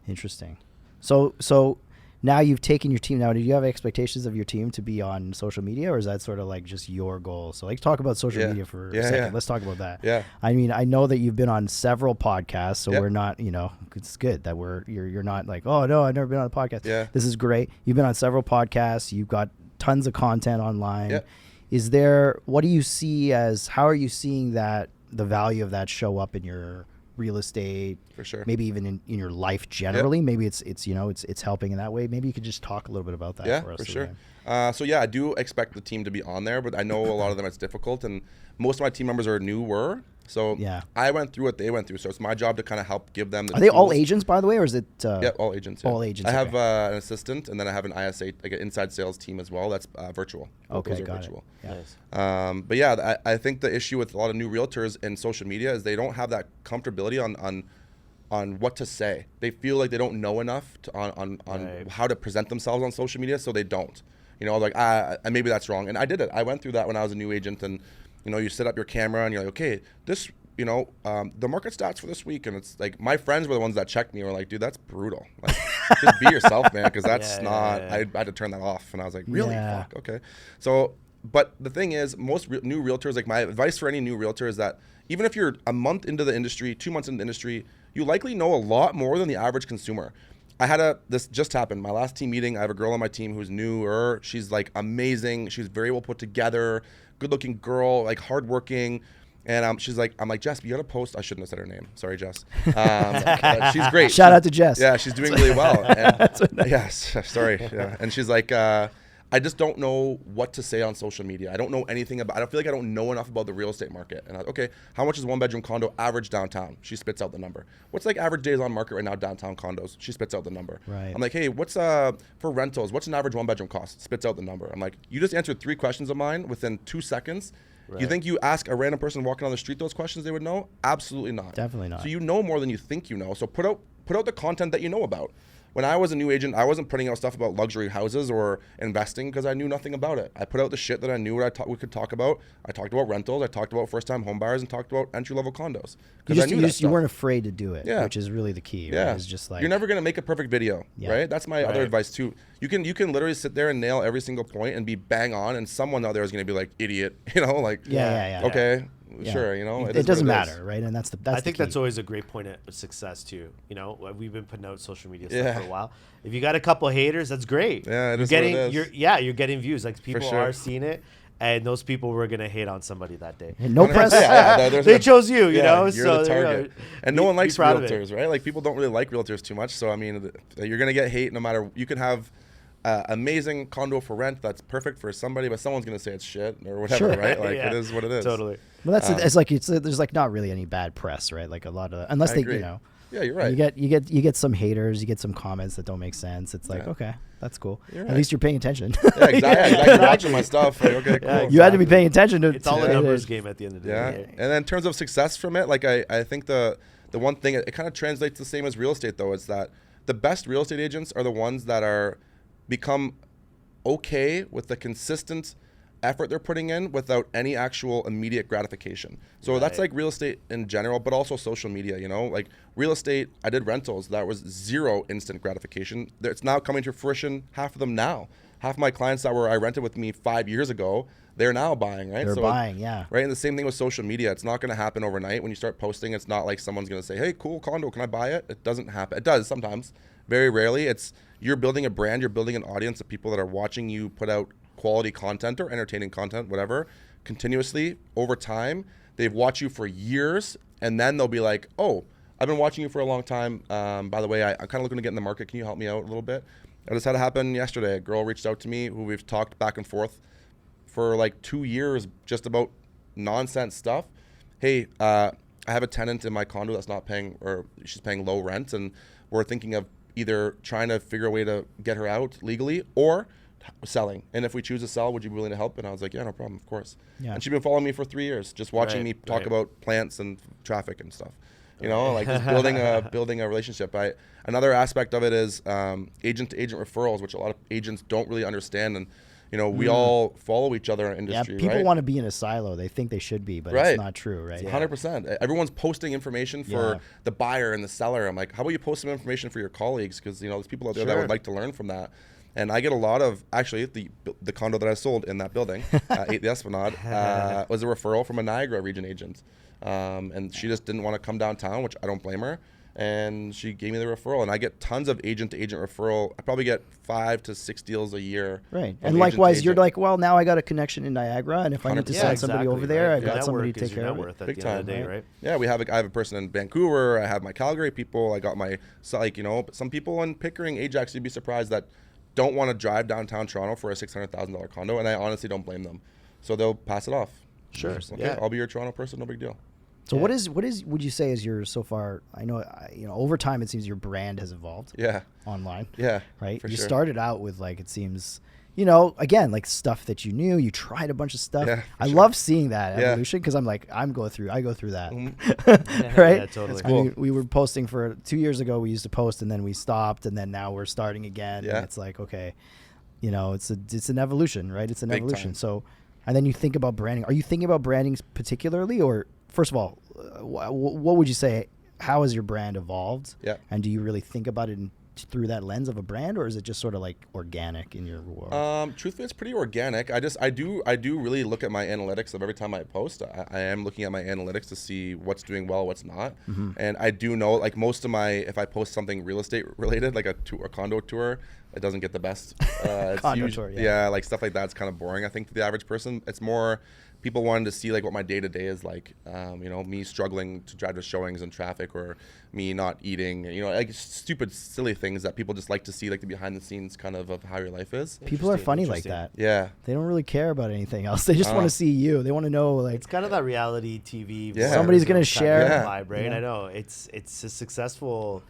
[SPEAKER 1] Interesting. So now you've taken your team. Now, do you have expectations of your team to be on social media, or is that sort of like just your goal? So like, talk about social media for a second. Let's talk about that.
[SPEAKER 2] Yeah.
[SPEAKER 1] I mean, I know that you've been on several podcasts, so we're not, it's good that you're not like, oh no, I've never been on a podcast.
[SPEAKER 2] Yeah.
[SPEAKER 1] This is great. You've been on several podcasts. You've got tons of content online.
[SPEAKER 2] Yeah.
[SPEAKER 1] What do you see how are you seeing that the value of that show up in your real estate,
[SPEAKER 2] for sure,
[SPEAKER 1] maybe even in your life generally? Maybe it's helping in that way. Maybe you could just talk a little bit about that for us.
[SPEAKER 2] For sure. I do expect the team to be on there, but I know a lot of them it's difficult, and most of my team members are newer. So I went through what they went through, so it's my job to kind of help give them the
[SPEAKER 1] Are they all agents, by the way, or is it
[SPEAKER 2] all agents? Yeah.
[SPEAKER 1] All agents.
[SPEAKER 2] I have an assistant, and then I have an ISA, like an inside sales team as well. That's virtual.
[SPEAKER 1] Okay,
[SPEAKER 2] got
[SPEAKER 1] virtual.
[SPEAKER 2] It. Nice. But I think the issue with a lot of new realtors in social media is they don't have that comfortability on what to say. They feel like they don't know enough on how to present themselves on social media, so they don't. Maybe that's wrong. And I did it. I went through that when I was a new agent, and you know, you set up your camera and you're like, okay, this, you know, the market stats for this week. And it's like, my friends were the ones that checked me and were like, dude, that's brutal. Like, just be yourself, man. Cause that's I had to turn that off. And I was like, really? Fuck. Okay. So, but the thing is, most new realtors, like my advice for any new realtor is that even if you're a month into the industry, 2 months into the industry, you likely know a lot more than the average consumer. This just happened. My last team meeting, I have a girl on my team who's newer. She's like amazing. She's very well put together, good looking girl, like hardworking. And she's like, I'm like, Jess, you got to post. I shouldn't have said her name. Sorry, Jess. She's great.
[SPEAKER 1] Shout out to Jess.
[SPEAKER 2] Yeah, she's doing really well. And, yes, sorry. Yeah. And she's like, I just don't know what to say on social media. I don't know anything about, I don't feel like I don't know enough about the real estate market. And okay, how much is 1-bedroom condo average downtown? She spits out the number. What's like average days on market right now, downtown condos? She spits out the number.
[SPEAKER 1] Right.
[SPEAKER 2] I'm like, hey, what's for rentals? What's an average 1-bedroom cost? Spits out the number. I'm like, you just answered 3 questions of mine within 2 seconds. Right. You think you ask a random person walking on the street those questions, they would know? Absolutely not.
[SPEAKER 1] Definitely not.
[SPEAKER 2] So you know more than you think you know. So put out the content that you know about. When I was a new agent, I wasn't putting out stuff about luxury houses or investing because I knew nothing about it. I put out the shit that I knew we could talk about. I talked about rentals. I talked about first-time home buyers and talked about entry-level condos.
[SPEAKER 1] You weren't afraid to do it, which is really the key.
[SPEAKER 2] Yeah.
[SPEAKER 1] Right? It's just like,
[SPEAKER 2] you're never going to make a perfect video, right? That's my other advice too. You can literally sit there and nail every single point and be bang on, and someone out there is going to be like, idiot, you know, like, okay. Yeah. Sure, you know,
[SPEAKER 1] it doesn't matter, right? And that's
[SPEAKER 3] I think that's always a great point of success too. You know, we've been putting out social media stuff for a while. If you got a couple of haters, that's great.
[SPEAKER 2] Yeah,
[SPEAKER 3] you're getting views. Like people are seeing it, and those people were gonna hate on somebody that day.
[SPEAKER 1] And no press.
[SPEAKER 3] They chose you. You know,
[SPEAKER 2] you're
[SPEAKER 3] so
[SPEAKER 2] the target. And no one likes realtors, right? Like people don't really like realtors too much. So I mean, you're gonna get hate no matter. You can have amazing condo for rent that's perfect for somebody, but someone's gonna say it's shit or whatever, right? Like it is what it is.
[SPEAKER 3] Totally.
[SPEAKER 1] Well, that's there's like not really any bad press, right? Like a lot of unless they, you know.
[SPEAKER 2] Yeah, you're right.
[SPEAKER 1] You get some haters, you get some comments that don't make sense. It's like, okay, that's cool. At least you're paying attention.
[SPEAKER 2] Yeah, exactly. You're watching my stuff. Like, okay, cool.
[SPEAKER 1] You had to be paying attention to.
[SPEAKER 3] It's all a numbers game at the end of the day.
[SPEAKER 2] And then in terms of success from it, like I think the one thing it kind of translates the same as real estate though, is that the best real estate agents are the ones that become okay with the consistent effort they're putting in without any actual immediate gratification. So that's like real estate in general, but also social media, you know, like real estate, I did rentals. That was 0 instant gratification. It's now coming to fruition. Half of them now, half of my clients that I rented with me 5 years ago, they're now buying, right?
[SPEAKER 1] They're buying, yeah.
[SPEAKER 2] Right. And the same thing with social media. It's not going to happen overnight. When you start posting, it's not like someone's going to say, hey, cool condo, can I buy it? It doesn't happen. It does sometimes. Very rarely. You're building a brand, you're building an audience of people that are watching you put out quality content or entertaining content, whatever, continuously over time. They've watched you for years, and then they'll be like, oh, I've been watching you for a long time. By the way, I'm kind of looking to get in the market. Can you help me out a little bit? I just had it happen yesterday. A girl reached out to me who we've talked back and forth for like 2 years just about nonsense stuff. Hey, I have a tenant in my condo that's not paying, or she's paying low rent, and we're thinking of either trying to figure a way to get her out legally or selling. And if we choose to sell, would you be willing to help? And I was like, yeah, no problem, of course. Yeah. And she's been following me for 3 years, just watching me talk about plants and traffic and stuff. You know, like just building a relationship. Another aspect of it is agent to agent referrals, which a lot of agents don't really understand. And you know, we all follow each other in industry.
[SPEAKER 1] Yeah, people want to be in a silo. They think they should be, but it's not true, right?
[SPEAKER 2] 100%. Everyone's posting information for the buyer and the seller. I'm like, how about you post some information for your colleagues? Because you know, there's people out there that would like to learn from that. And I get a lot of, actually, the condo that I sold in that building, 8 the Esplanade, was a referral from a Niagara region agent. And she just didn't want to come downtown, which I don't blame her. And she gave me the referral. And I get tons of agent-to-agent referral. I probably get 5 to 6 deals a year.
[SPEAKER 1] Right. And likewise, you're like, well, now I got a connection in Niagara. And if I need to send somebody over there, I've got somebody to take care of it.
[SPEAKER 2] Big time, right? Yeah, I have a person in Vancouver. I have my Calgary people. I got my, like, you know, some people in Pickering, Ajax, you'd be surprised that don't want to drive downtown Toronto for a $600,000 condo, and I honestly don't blame them. So they'll pass it off.
[SPEAKER 3] Sure.
[SPEAKER 2] Okay, I'll be your Toronto person, no big deal.
[SPEAKER 1] So what would you say is your so far? I know over time it seems your brand has evolved.
[SPEAKER 2] Yeah.
[SPEAKER 1] Online.
[SPEAKER 2] Yeah.
[SPEAKER 1] Right. You started out with like it seems. Again, like stuff that you knew, you tried a bunch of stuff. Yeah, I love seeing that evolution because I'm like, I go through that. Right?
[SPEAKER 3] Yeah, totally.
[SPEAKER 1] Cool. I mean, we were posting for 2 years ago, we used to post and then we stopped and then now we're starting again. Yeah. And it's like, okay, it's an evolution, right? It's an evolution. So And then you think about branding. Are you thinking about branding particularly, or first of all, what would you say? How has your brand evolved?
[SPEAKER 2] Yeah.
[SPEAKER 1] And do you really think about it through that lens of a brand, or is it just sort of like organic in your world?
[SPEAKER 2] Truthfully, it's pretty organic. I do really look at my analytics of every time I post. I am looking at my analytics to see what's doing well, what's not. And I do know, like, most of my, if I post something real estate related, like a condo tour, it doesn't get the best. It's
[SPEAKER 1] Condo tour, yeah.
[SPEAKER 2] like stuff like that's kind of boring, I think, for the average person. It's more people wanting to see like what my day-to-day is like, me struggling to drive to showings and traffic, or me not eating, like stupid, silly things that people just like to see, like the behind the scenes kind of how your life is.
[SPEAKER 1] People are funny like that.
[SPEAKER 2] Yeah.
[SPEAKER 1] They don't really care about anything else. They just want to see you. They want to know, like,
[SPEAKER 3] It's kind of that reality TV.
[SPEAKER 2] Yeah.
[SPEAKER 1] Somebody's going to share.
[SPEAKER 3] Vibe, right?
[SPEAKER 1] Yeah.
[SPEAKER 3] I know. It's a successful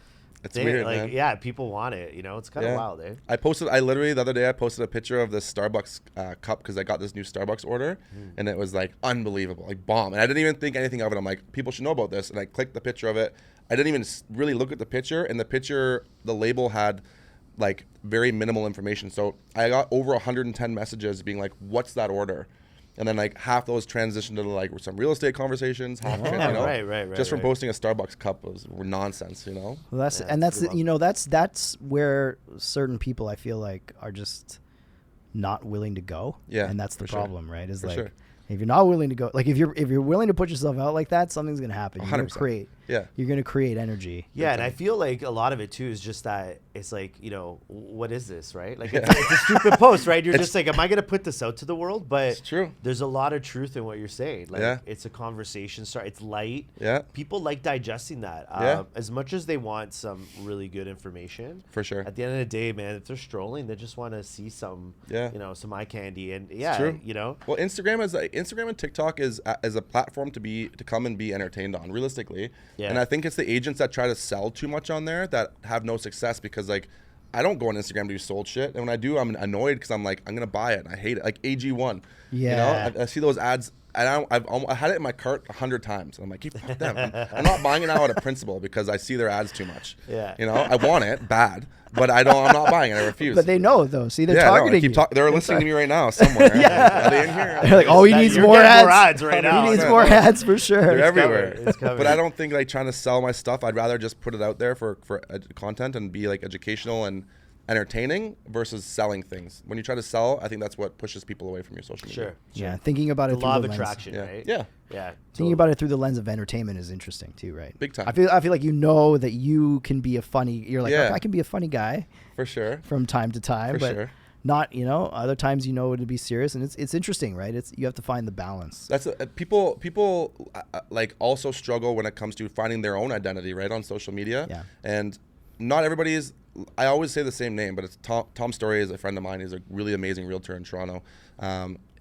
[SPEAKER 2] It's
[SPEAKER 3] thing.
[SPEAKER 2] weird,
[SPEAKER 3] like,
[SPEAKER 2] man.
[SPEAKER 3] yeah, people want it. It's kind of wild, eh?
[SPEAKER 2] I literally the other day I posted a picture of this Starbucks cup because I got this new Starbucks order, and it was like unbelievable, like bomb. And I didn't even think anything of it. I'm like, people should know about this. And I clicked the picture of it. I didn't even really look at the picture. And the label had like very minimal information. So I got over 110 messages being like, what's that order? And then like half those transitioned to like some real estate conversations, half
[SPEAKER 3] Right,
[SPEAKER 2] just from
[SPEAKER 3] right.
[SPEAKER 2] posting a Starbucks cup were nonsense,
[SPEAKER 1] Well,
[SPEAKER 3] Yeah, that's a good one.
[SPEAKER 1] that's where certain people, I feel like, are just not willing to go.
[SPEAKER 2] Yeah,
[SPEAKER 1] and that's the
[SPEAKER 2] for sure.
[SPEAKER 1] problem, right? Is
[SPEAKER 2] For
[SPEAKER 1] like,
[SPEAKER 2] sure.
[SPEAKER 1] if you're not willing to go, like if you're willing to put yourself out like that, something's gonna happen. You're gonna
[SPEAKER 2] 100%.
[SPEAKER 1] create.
[SPEAKER 2] Yeah.
[SPEAKER 1] You're gonna create energy.
[SPEAKER 3] Yeah, and I feel like a lot of it too is just that it's like, what is this, right? Like it's a stupid post, right? You're just like, am I gonna put this out to the world? But
[SPEAKER 2] It's true.
[SPEAKER 3] There's a lot of truth in what you're saying. Like
[SPEAKER 2] Yeah.
[SPEAKER 3] it's a conversation start. It's light.
[SPEAKER 2] Yeah.
[SPEAKER 3] People like digesting that.
[SPEAKER 2] Yeah.
[SPEAKER 3] As much as they want some really good information.
[SPEAKER 2] For sure.
[SPEAKER 3] At the end of the day, man, if they're strolling, they just want to see some, some eye candy, and
[SPEAKER 2] true.
[SPEAKER 3] Well,
[SPEAKER 2] Instagram and TikTok is a platform to come and be entertained on, realistically.
[SPEAKER 3] Yeah.
[SPEAKER 2] And I think it's the agents that try to sell too much on there that have no success, because like I don't go on Instagram to do sold shit, and when I do, I'm annoyed because I'm like, I'm gonna buy it and I hate it. Like AG1,
[SPEAKER 1] Yeah.
[SPEAKER 2] I see those ads. I had it in my cart 100 times, and I'm like, hey, fuck them. I'm not buying it now out of principle because I see their ads too much.
[SPEAKER 3] Yeah.
[SPEAKER 2] I want it bad, but I'm not buying it. I refuse.
[SPEAKER 1] But they know, though. See, they're
[SPEAKER 2] no,
[SPEAKER 1] targeting you.
[SPEAKER 2] they're listening to me right now somewhere. Are they in here?
[SPEAKER 1] They're like, oh, he needs
[SPEAKER 3] you're
[SPEAKER 1] more
[SPEAKER 3] getting
[SPEAKER 1] ads.
[SPEAKER 3] more ads right now.
[SPEAKER 1] He needs
[SPEAKER 2] Yeah.
[SPEAKER 1] more ads for sure.
[SPEAKER 2] They're
[SPEAKER 3] It's
[SPEAKER 2] everywhere.
[SPEAKER 3] covered. It's covered.
[SPEAKER 2] But I don't think like trying to sell my stuff. I'd rather just put it out there for content and be like educational and entertaining versus selling things. When you try to sell, I think that's what pushes people away from your social media.
[SPEAKER 3] Sure.
[SPEAKER 1] Yeah, thinking about it
[SPEAKER 3] The
[SPEAKER 1] through
[SPEAKER 3] law
[SPEAKER 1] the
[SPEAKER 3] of
[SPEAKER 1] lens.
[SPEAKER 3] attraction,
[SPEAKER 2] Yeah.
[SPEAKER 3] right?
[SPEAKER 2] Yeah.
[SPEAKER 3] Yeah.
[SPEAKER 1] Thinking about it through the lens of entertainment is interesting too, right?
[SPEAKER 2] Big time.
[SPEAKER 1] I feel like that you can be a funny. You're like,
[SPEAKER 2] Yeah.
[SPEAKER 1] okay, I can be a funny guy
[SPEAKER 2] For sure.
[SPEAKER 1] from time to time,
[SPEAKER 2] For
[SPEAKER 1] but
[SPEAKER 2] sure.
[SPEAKER 1] not, other times to be serious, and it's interesting, right? You have to find the balance.
[SPEAKER 2] That's people like also struggle when it comes to finding their own identity, right, on social media.
[SPEAKER 1] Yeah.
[SPEAKER 2] And not everybody is. I always say the same name, but it's Tom Story is a friend of mine. He's a really amazing realtor in Toronto.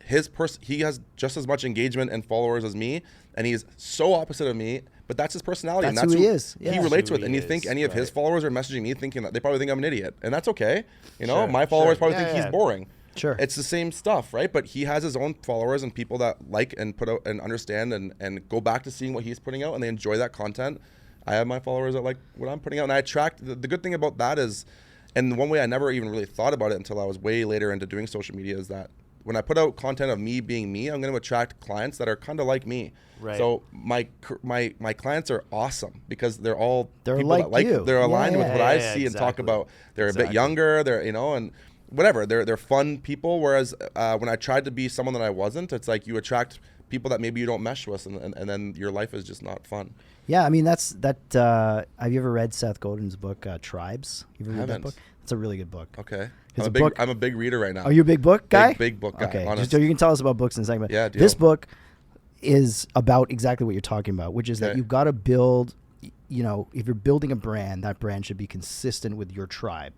[SPEAKER 2] He has just as much engagement and followers as me, and he's so opposite of me. But that's his personality.
[SPEAKER 1] That's
[SPEAKER 2] and that's
[SPEAKER 1] who he is. Yeah.
[SPEAKER 2] He
[SPEAKER 1] That's
[SPEAKER 2] relates
[SPEAKER 3] who
[SPEAKER 2] with.
[SPEAKER 3] he
[SPEAKER 2] And you
[SPEAKER 3] is,
[SPEAKER 2] think any of his
[SPEAKER 3] right.
[SPEAKER 2] followers are messaging me thinking that they probably think I'm an idiot, and that's okay.
[SPEAKER 3] Sure,
[SPEAKER 2] My followers
[SPEAKER 3] sure.
[SPEAKER 2] probably think he's boring.
[SPEAKER 1] Sure.
[SPEAKER 2] It's the same stuff, right? But he has his own followers and people that like and put out and understand and go back to seeing what he's putting out, and they enjoy that content. I have my followers that like what I'm putting out, and I attract. The good thing about that is, and the one way I never even really thought about it until I was way later into doing social media, is that when I put out content of me being me, I'm going to attract clients that are kind of like me.
[SPEAKER 3] Right.
[SPEAKER 2] So my clients are awesome because they're all
[SPEAKER 1] They're
[SPEAKER 2] people
[SPEAKER 1] like
[SPEAKER 2] that
[SPEAKER 1] you.
[SPEAKER 2] they're aligned with what I
[SPEAKER 3] Yeah,
[SPEAKER 2] see and talk
[SPEAKER 3] exactly.
[SPEAKER 2] about. They're a bit younger. They're and whatever. They're fun people. Whereas when I tried to be someone that I wasn't, it's like you attract people that maybe you don't mesh with, and then your life is just not fun.
[SPEAKER 1] Yeah, I mean have you ever read Seth Godin's book Tribes? You ever read that
[SPEAKER 2] Haven't.
[SPEAKER 1] book? It's a really good book.
[SPEAKER 2] Okay.
[SPEAKER 1] It's
[SPEAKER 2] I'm a big reader right now.
[SPEAKER 1] Are you a big book guy?
[SPEAKER 2] Big book guy.
[SPEAKER 1] Okay,
[SPEAKER 2] honest.
[SPEAKER 1] so you can tell us about books in a second. But
[SPEAKER 2] Yeah, deal.
[SPEAKER 1] this book is about exactly what you're talking about, which is that
[SPEAKER 2] Okay.
[SPEAKER 1] you've got to build. If you're building a brand, that brand should be consistent with your tribe.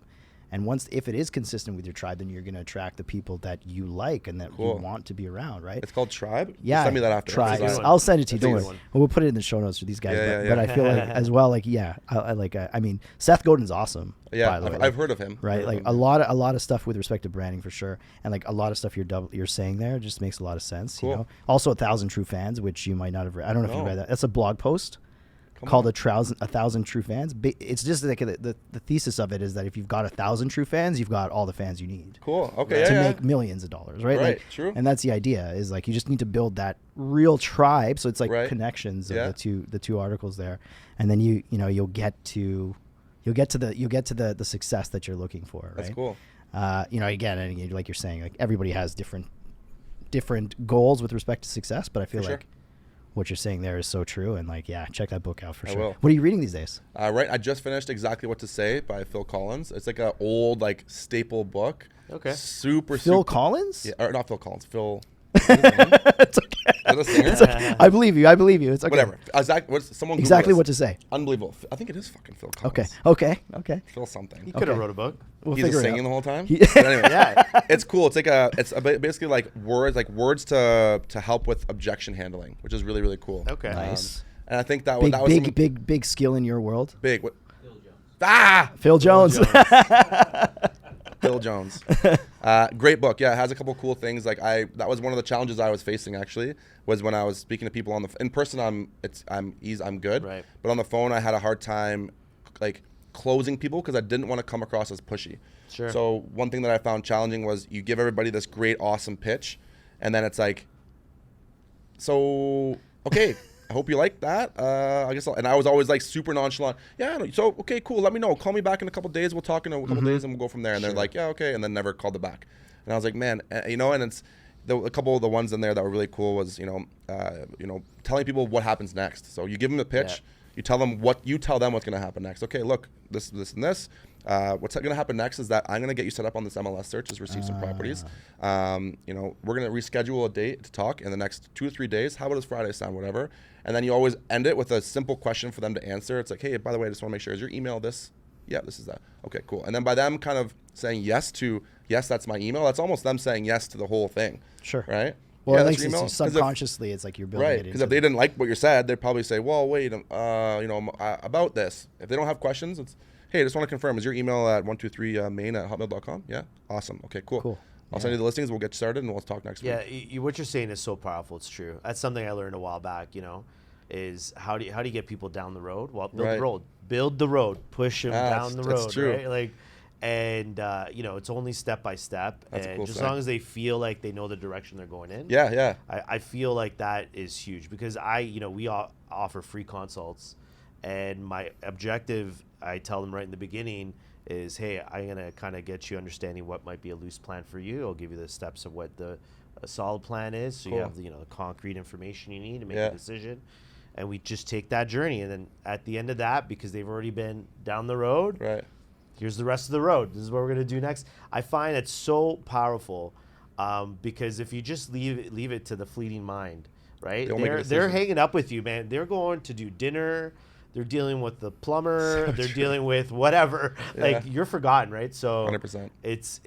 [SPEAKER 1] And if it is consistent with your tribe, then you're going to attract the people that you like and that
[SPEAKER 2] Cool.
[SPEAKER 1] you want to be around, right?
[SPEAKER 2] It's called Tribe.
[SPEAKER 1] Yeah,
[SPEAKER 2] Send me that after.
[SPEAKER 1] Tribes.
[SPEAKER 3] That's a good one.
[SPEAKER 1] I'll send it to you.
[SPEAKER 3] That's a
[SPEAKER 1] Don't
[SPEAKER 3] good
[SPEAKER 1] worry.
[SPEAKER 3] one.
[SPEAKER 1] Well, we'll put it in the show notes for these guys.
[SPEAKER 2] Yeah,
[SPEAKER 1] but
[SPEAKER 2] yeah.
[SPEAKER 1] I feel like as well, like I mean, Seth Godin's awesome.
[SPEAKER 2] Yeah,
[SPEAKER 1] by the way.
[SPEAKER 2] I've heard of him.
[SPEAKER 1] Right, like a lot of stuff with respect to branding for sure, and like a lot of stuff you're saying there just makes a lot of sense.
[SPEAKER 2] Cool.
[SPEAKER 1] Also, 1,000 True Fans, which you might not have read. I don't know if you
[SPEAKER 2] No.
[SPEAKER 1] read that. That's a blog post called 1,000 True Fans. It's just like the thesis of it is that if you've got 1,000 true fans, you've got all the fans you need.
[SPEAKER 2] Cool. Okay.
[SPEAKER 1] To make millions of dollars, right?
[SPEAKER 2] Right.
[SPEAKER 1] Like,
[SPEAKER 2] True.
[SPEAKER 1] And that's the idea, is like you just need to build that real tribe. So it's like
[SPEAKER 2] Right.
[SPEAKER 1] connections of
[SPEAKER 2] Yeah.
[SPEAKER 1] the two articles there, and then you'll get to the success that you're looking for. Right?
[SPEAKER 2] That's cool.
[SPEAKER 1] Again, and like you're saying, like everybody has different goals with respect to success, but I feel
[SPEAKER 2] For
[SPEAKER 1] like
[SPEAKER 2] sure.
[SPEAKER 1] what you're saying there is so true. And like, yeah, check that book out for
[SPEAKER 2] I
[SPEAKER 1] sure.
[SPEAKER 2] will.
[SPEAKER 1] What are you reading these days?
[SPEAKER 2] Right. I just finished Exactly What to Say by Phil Collins. It's like an old like staple book.
[SPEAKER 3] Okay.
[SPEAKER 2] Super.
[SPEAKER 1] Phil Collins?
[SPEAKER 2] Yeah, or not Phil Collins. Phil. It's
[SPEAKER 1] okay.
[SPEAKER 2] Is that a singer?
[SPEAKER 1] It's okay. I believe you. It's okay.
[SPEAKER 2] Whatever. Someone
[SPEAKER 1] Exactly
[SPEAKER 2] Google
[SPEAKER 1] what
[SPEAKER 2] this.
[SPEAKER 1] to say.
[SPEAKER 2] Unbelievable. I think it is fucking Phil Collins.
[SPEAKER 1] Okay.
[SPEAKER 2] Phil something.
[SPEAKER 3] He could have
[SPEAKER 1] Okay.
[SPEAKER 3] wrote a book.
[SPEAKER 1] We'll
[SPEAKER 2] He's
[SPEAKER 1] figure
[SPEAKER 2] just
[SPEAKER 1] it
[SPEAKER 2] singing
[SPEAKER 1] out.
[SPEAKER 2] the whole time.
[SPEAKER 1] He-
[SPEAKER 2] But anyway,
[SPEAKER 3] Yeah.
[SPEAKER 2] it's cool. It's basically like words to help with objection handling, which is really really cool.
[SPEAKER 3] Okay.
[SPEAKER 1] Nice.
[SPEAKER 2] And I think that
[SPEAKER 1] Big,
[SPEAKER 2] that was
[SPEAKER 1] big,
[SPEAKER 2] some
[SPEAKER 1] big, big skill in your world.
[SPEAKER 2] big. What? Phil
[SPEAKER 1] Phil Jones.
[SPEAKER 2] Jones. Phil Jones. Great book. Yeah, it has a couple cool things. Like that was one of the challenges I was facing actually, was when I was speaking to people in person. I'm good.
[SPEAKER 3] Right.
[SPEAKER 2] But on the phone, I had a hard time like closing people because I didn't want to come across as pushy.
[SPEAKER 3] Sure.
[SPEAKER 2] So one thing that I found challenging was you give everybody this great, awesome pitch, and then it's like, so okay. I hope you like that. I guess, and I was always like super nonchalant. Yeah, so okay, cool. Let me know. Call me back in a couple days. We'll talk in a couple days, and we'll go from there. And they're like, yeah, okay, and then never called it back. And I was like, man, and it's a couple of the ones in there that were really cool was telling people what happens next. So you give them the pitch, you tell them what's going to happen next. Okay, look, this, and this. What's going to happen next is that I'm going to get you set up on this MLS search, just receive some properties. We're going to reschedule a date to talk in the next 2 to 3 days. How does Friday sound? Whatever. And then you always end it with a simple question for them to answer. It's like, hey, by the way, I just want to make sure, is your email this? Yeah, this is that. Okay, cool. And then by them kind of saying yes, that's my email, that's almost them saying yes to the whole thing.
[SPEAKER 1] Sure.
[SPEAKER 2] Right?
[SPEAKER 1] Well,
[SPEAKER 2] yeah,
[SPEAKER 1] at
[SPEAKER 2] that's
[SPEAKER 1] least
[SPEAKER 2] your email.
[SPEAKER 1] it's subconsciously, it's like you're building
[SPEAKER 2] Right,
[SPEAKER 1] it
[SPEAKER 2] because
[SPEAKER 1] into
[SPEAKER 2] if they didn't like what you said, they'd probably say, well, wait, about this. If they don't have questions, it's, hey, I just want to confirm, is your email at 123main@hotmail.com? Yeah? Awesome. Okay, cool. I'll send you the listings, we'll get started, and we'll talk next week.
[SPEAKER 3] Yeah, what you're saying is so powerful. It's true. That's something I learned a while back, is how do you get people down the road? Well, build the road, push them down the road,
[SPEAKER 2] that's true.
[SPEAKER 3] right? Like, and it's only step by step,
[SPEAKER 2] That's a
[SPEAKER 3] and
[SPEAKER 2] cool
[SPEAKER 3] just as
[SPEAKER 2] saying.
[SPEAKER 3] long as they feel like they know the direction they're going in.
[SPEAKER 2] Yeah.
[SPEAKER 3] I feel like that is huge because we offer free consults, and my objective, I tell them right in the beginning, is, hey, I'm gonna kind of get you understanding what might be a loose plan for you. I'll give you the steps of what a solid plan is, so you have the concrete information you need to make a decision. And we just take that journey, and then at the end of that, because they've already been down the road,
[SPEAKER 2] Right.
[SPEAKER 3] here's the rest of the road. This is what we're gonna do next. I find it so powerful because if you just leave it to the fleeting mind, right?
[SPEAKER 2] They'll make a
[SPEAKER 3] They're
[SPEAKER 2] decision.
[SPEAKER 3] hanging up with you, man. They're going to do dinner. They're dealing with the plumber. They're dealing with whatever. Like, you're forgotten, right? So
[SPEAKER 2] 100%.
[SPEAKER 3] it's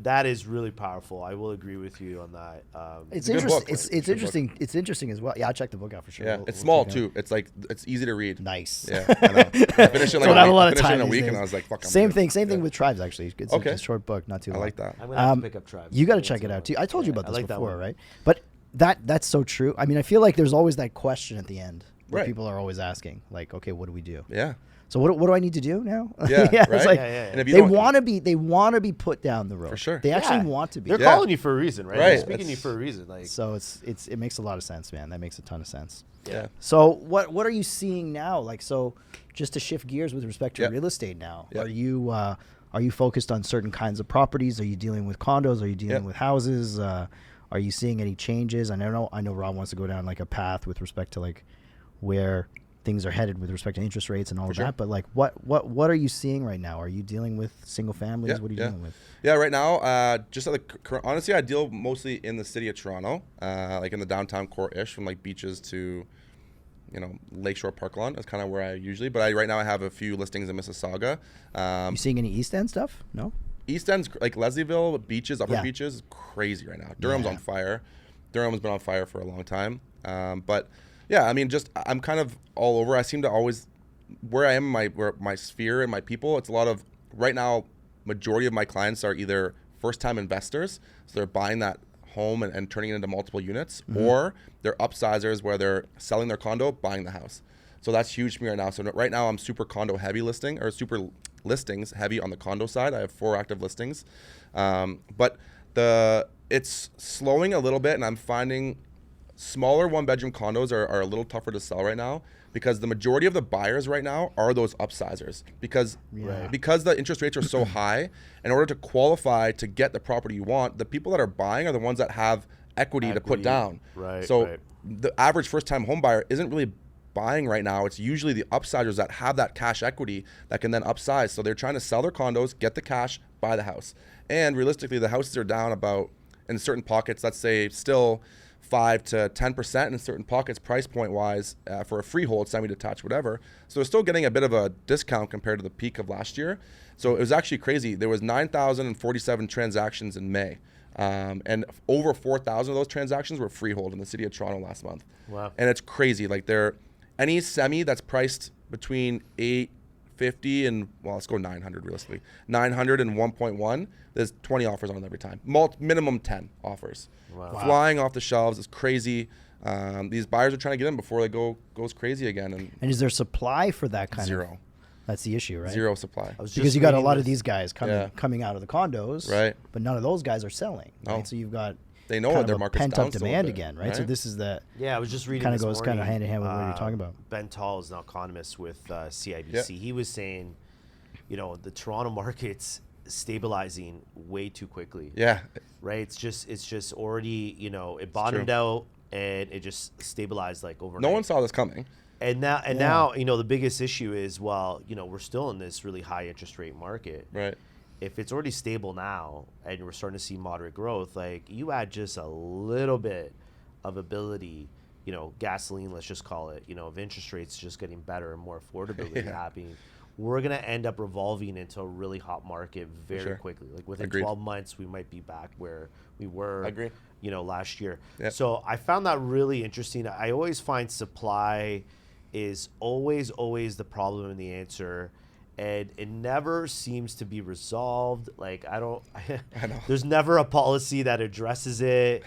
[SPEAKER 3] that is really powerful. I will agree with you on that.
[SPEAKER 1] It's
[SPEAKER 2] a good
[SPEAKER 1] interesting.
[SPEAKER 2] book.
[SPEAKER 1] It's
[SPEAKER 2] It's a good
[SPEAKER 1] interesting. It's interesting as well. Yeah, I'll check the book out for sure.
[SPEAKER 2] Yeah,
[SPEAKER 1] We'll
[SPEAKER 2] it's
[SPEAKER 1] check
[SPEAKER 2] small
[SPEAKER 1] it out.
[SPEAKER 2] too. It's like it's easy to read.
[SPEAKER 1] Nice.
[SPEAKER 2] Yeah, I know. I finished it
[SPEAKER 1] Don't have a lot of
[SPEAKER 2] in
[SPEAKER 1] time
[SPEAKER 2] a
[SPEAKER 1] these
[SPEAKER 2] week,
[SPEAKER 1] days.
[SPEAKER 2] and I was like, "Fuck." I'm
[SPEAKER 1] Same
[SPEAKER 2] good.
[SPEAKER 1] thing with Tribes, actually. It's
[SPEAKER 2] Okay.
[SPEAKER 1] a short book, not too
[SPEAKER 2] I
[SPEAKER 1] long.
[SPEAKER 2] like that.
[SPEAKER 3] I'm gonna have to pick up Tribe.
[SPEAKER 1] You got to check it out too. I told you about
[SPEAKER 3] I
[SPEAKER 1] this
[SPEAKER 3] like that
[SPEAKER 1] before,
[SPEAKER 3] one.
[SPEAKER 1] right? But that's so true. I mean, I feel like there's always that question at the end where
[SPEAKER 2] Right.
[SPEAKER 1] people are always asking, like, okay, what do we do?
[SPEAKER 2] Yeah.
[SPEAKER 1] So what do I need to do now?
[SPEAKER 2] Yeah,
[SPEAKER 1] It's
[SPEAKER 2] right?
[SPEAKER 1] like
[SPEAKER 3] Yeah.
[SPEAKER 2] And if you
[SPEAKER 1] they
[SPEAKER 2] don't-
[SPEAKER 1] want to be put down the road.
[SPEAKER 2] For sure.
[SPEAKER 1] They actually
[SPEAKER 3] Yeah.
[SPEAKER 1] want to be.
[SPEAKER 3] They're
[SPEAKER 2] Yeah.
[SPEAKER 3] calling you for a reason, right?
[SPEAKER 2] Right.
[SPEAKER 3] They're speaking to you
[SPEAKER 2] That's-
[SPEAKER 3] for a reason. Like,
[SPEAKER 1] So it makes a lot of sense, man. That makes a ton of sense.
[SPEAKER 2] Yeah.
[SPEAKER 1] So what are you seeing now? Like, so just to shift gears with respect to
[SPEAKER 2] Yep.
[SPEAKER 1] real estate now,
[SPEAKER 2] Yep.
[SPEAKER 1] are you focused on certain kinds of properties? Are you dealing with condos? Are you dealing
[SPEAKER 2] Yep.
[SPEAKER 1] with houses? Are you seeing any changes? I know Rob wants to go down like a path with respect to like where things are headed with respect to interest rates and all of
[SPEAKER 2] sure.
[SPEAKER 1] that. But like, what are you seeing right now? Are you dealing with single families?
[SPEAKER 2] Yeah,
[SPEAKER 1] What are you dealing with?
[SPEAKER 2] Yeah, right now, just at the honestly, I deal mostly in the city of Toronto, like in the downtown core-ish, from like beaches to, Lakeshore Parkland. That's kind of where I usually. But right now, I have a few listings in Mississauga.
[SPEAKER 1] You seeing any East End stuff? No.
[SPEAKER 2] East End's like Leslieville beaches, upper
[SPEAKER 1] Yeah.
[SPEAKER 2] beaches, crazy right now. Durham's
[SPEAKER 1] Yeah.
[SPEAKER 2] on fire. Durham's been on fire for a long time. But yeah, I mean, I'm kind of all over. I seem to always where I am in my sphere and my people. It's a lot of right now. Majority of my clients are either first-time investors, so they're buying that home and turning it into multiple units, or they're upsizers where they're selling their condo, buying the house. So that's huge for me right now. So right now I'm super condo heavy super listings heavy on the condo side. I have 4 active listings, but it's slowing a little bit, and I'm finding smaller 1-bedroom condos are a little tougher to sell right now, because the majority of the buyers right now are those upsizers, because the interest rates are so high. In order to qualify to get the property you want, the people that are buying are the ones that have equity to put down. The average first-time home buyer isn't really buying right now. It's usually the upsizers that have that cash equity that can then upsize. So they're trying to sell their condos, get the cash, buy the house. And realistically, the houses are down about, in certain pockets, let's say still 5 to 10% in certain pockets, price point wise, for a freehold, semi-detached, whatever. So they're still getting a bit of a discount compared to the peak of last year. So it was actually crazy. There was 9,047 transactions in May. And over 4,000 of those transactions were freehold in the city of Toronto last month.
[SPEAKER 3] Wow.
[SPEAKER 2] And it's crazy. Like, any semi that's priced between 850 and, well, let's go 900 realistically. 900 and 1.1, there's 20 offers on it every time. Minimum 10 offers.
[SPEAKER 3] Wow.
[SPEAKER 2] Flying off the shelves. It's crazy. These buyers are trying to get in before they goes crazy again.
[SPEAKER 1] And is there supply for that kind of?
[SPEAKER 2] Zero.
[SPEAKER 1] That's the issue, right?
[SPEAKER 2] Zero supply.
[SPEAKER 1] Because you got a lot of these guys coming out of the condos,
[SPEAKER 2] right?
[SPEAKER 1] But none of those guys are selling.
[SPEAKER 2] No.
[SPEAKER 1] Right? So you've got
[SPEAKER 2] they know what their market's
[SPEAKER 1] pent
[SPEAKER 2] down
[SPEAKER 1] up demand again, right? So this is the
[SPEAKER 3] I was just reading.
[SPEAKER 1] Kind of goes kind of hand in hand with what you're talking about.
[SPEAKER 3] Ben Tall is an economist with CIBC.
[SPEAKER 2] Yeah.
[SPEAKER 3] He was saying, the Toronto market's stabilizing way too quickly.
[SPEAKER 2] Yeah.
[SPEAKER 3] Right. It's just already it bottomed out and it just stabilized like overnight.
[SPEAKER 2] No one saw this coming.
[SPEAKER 3] And now the biggest issue is we're still in this really high interest rate market.
[SPEAKER 2] Right.
[SPEAKER 3] If it's already stable now and we're starting to see moderate growth, like you add just a little bit of ability, gasoline, let's just call it, of interest rates just getting better and more affordability happening, we're going to end up revolving into a really hot market very quickly. Like within 12 months, we might be back where we were, last year. Yeah. So I found that really interesting. I always find supply is always the problem and the answer. And it never seems to be resolved. Like I know. There's never a policy that addresses it.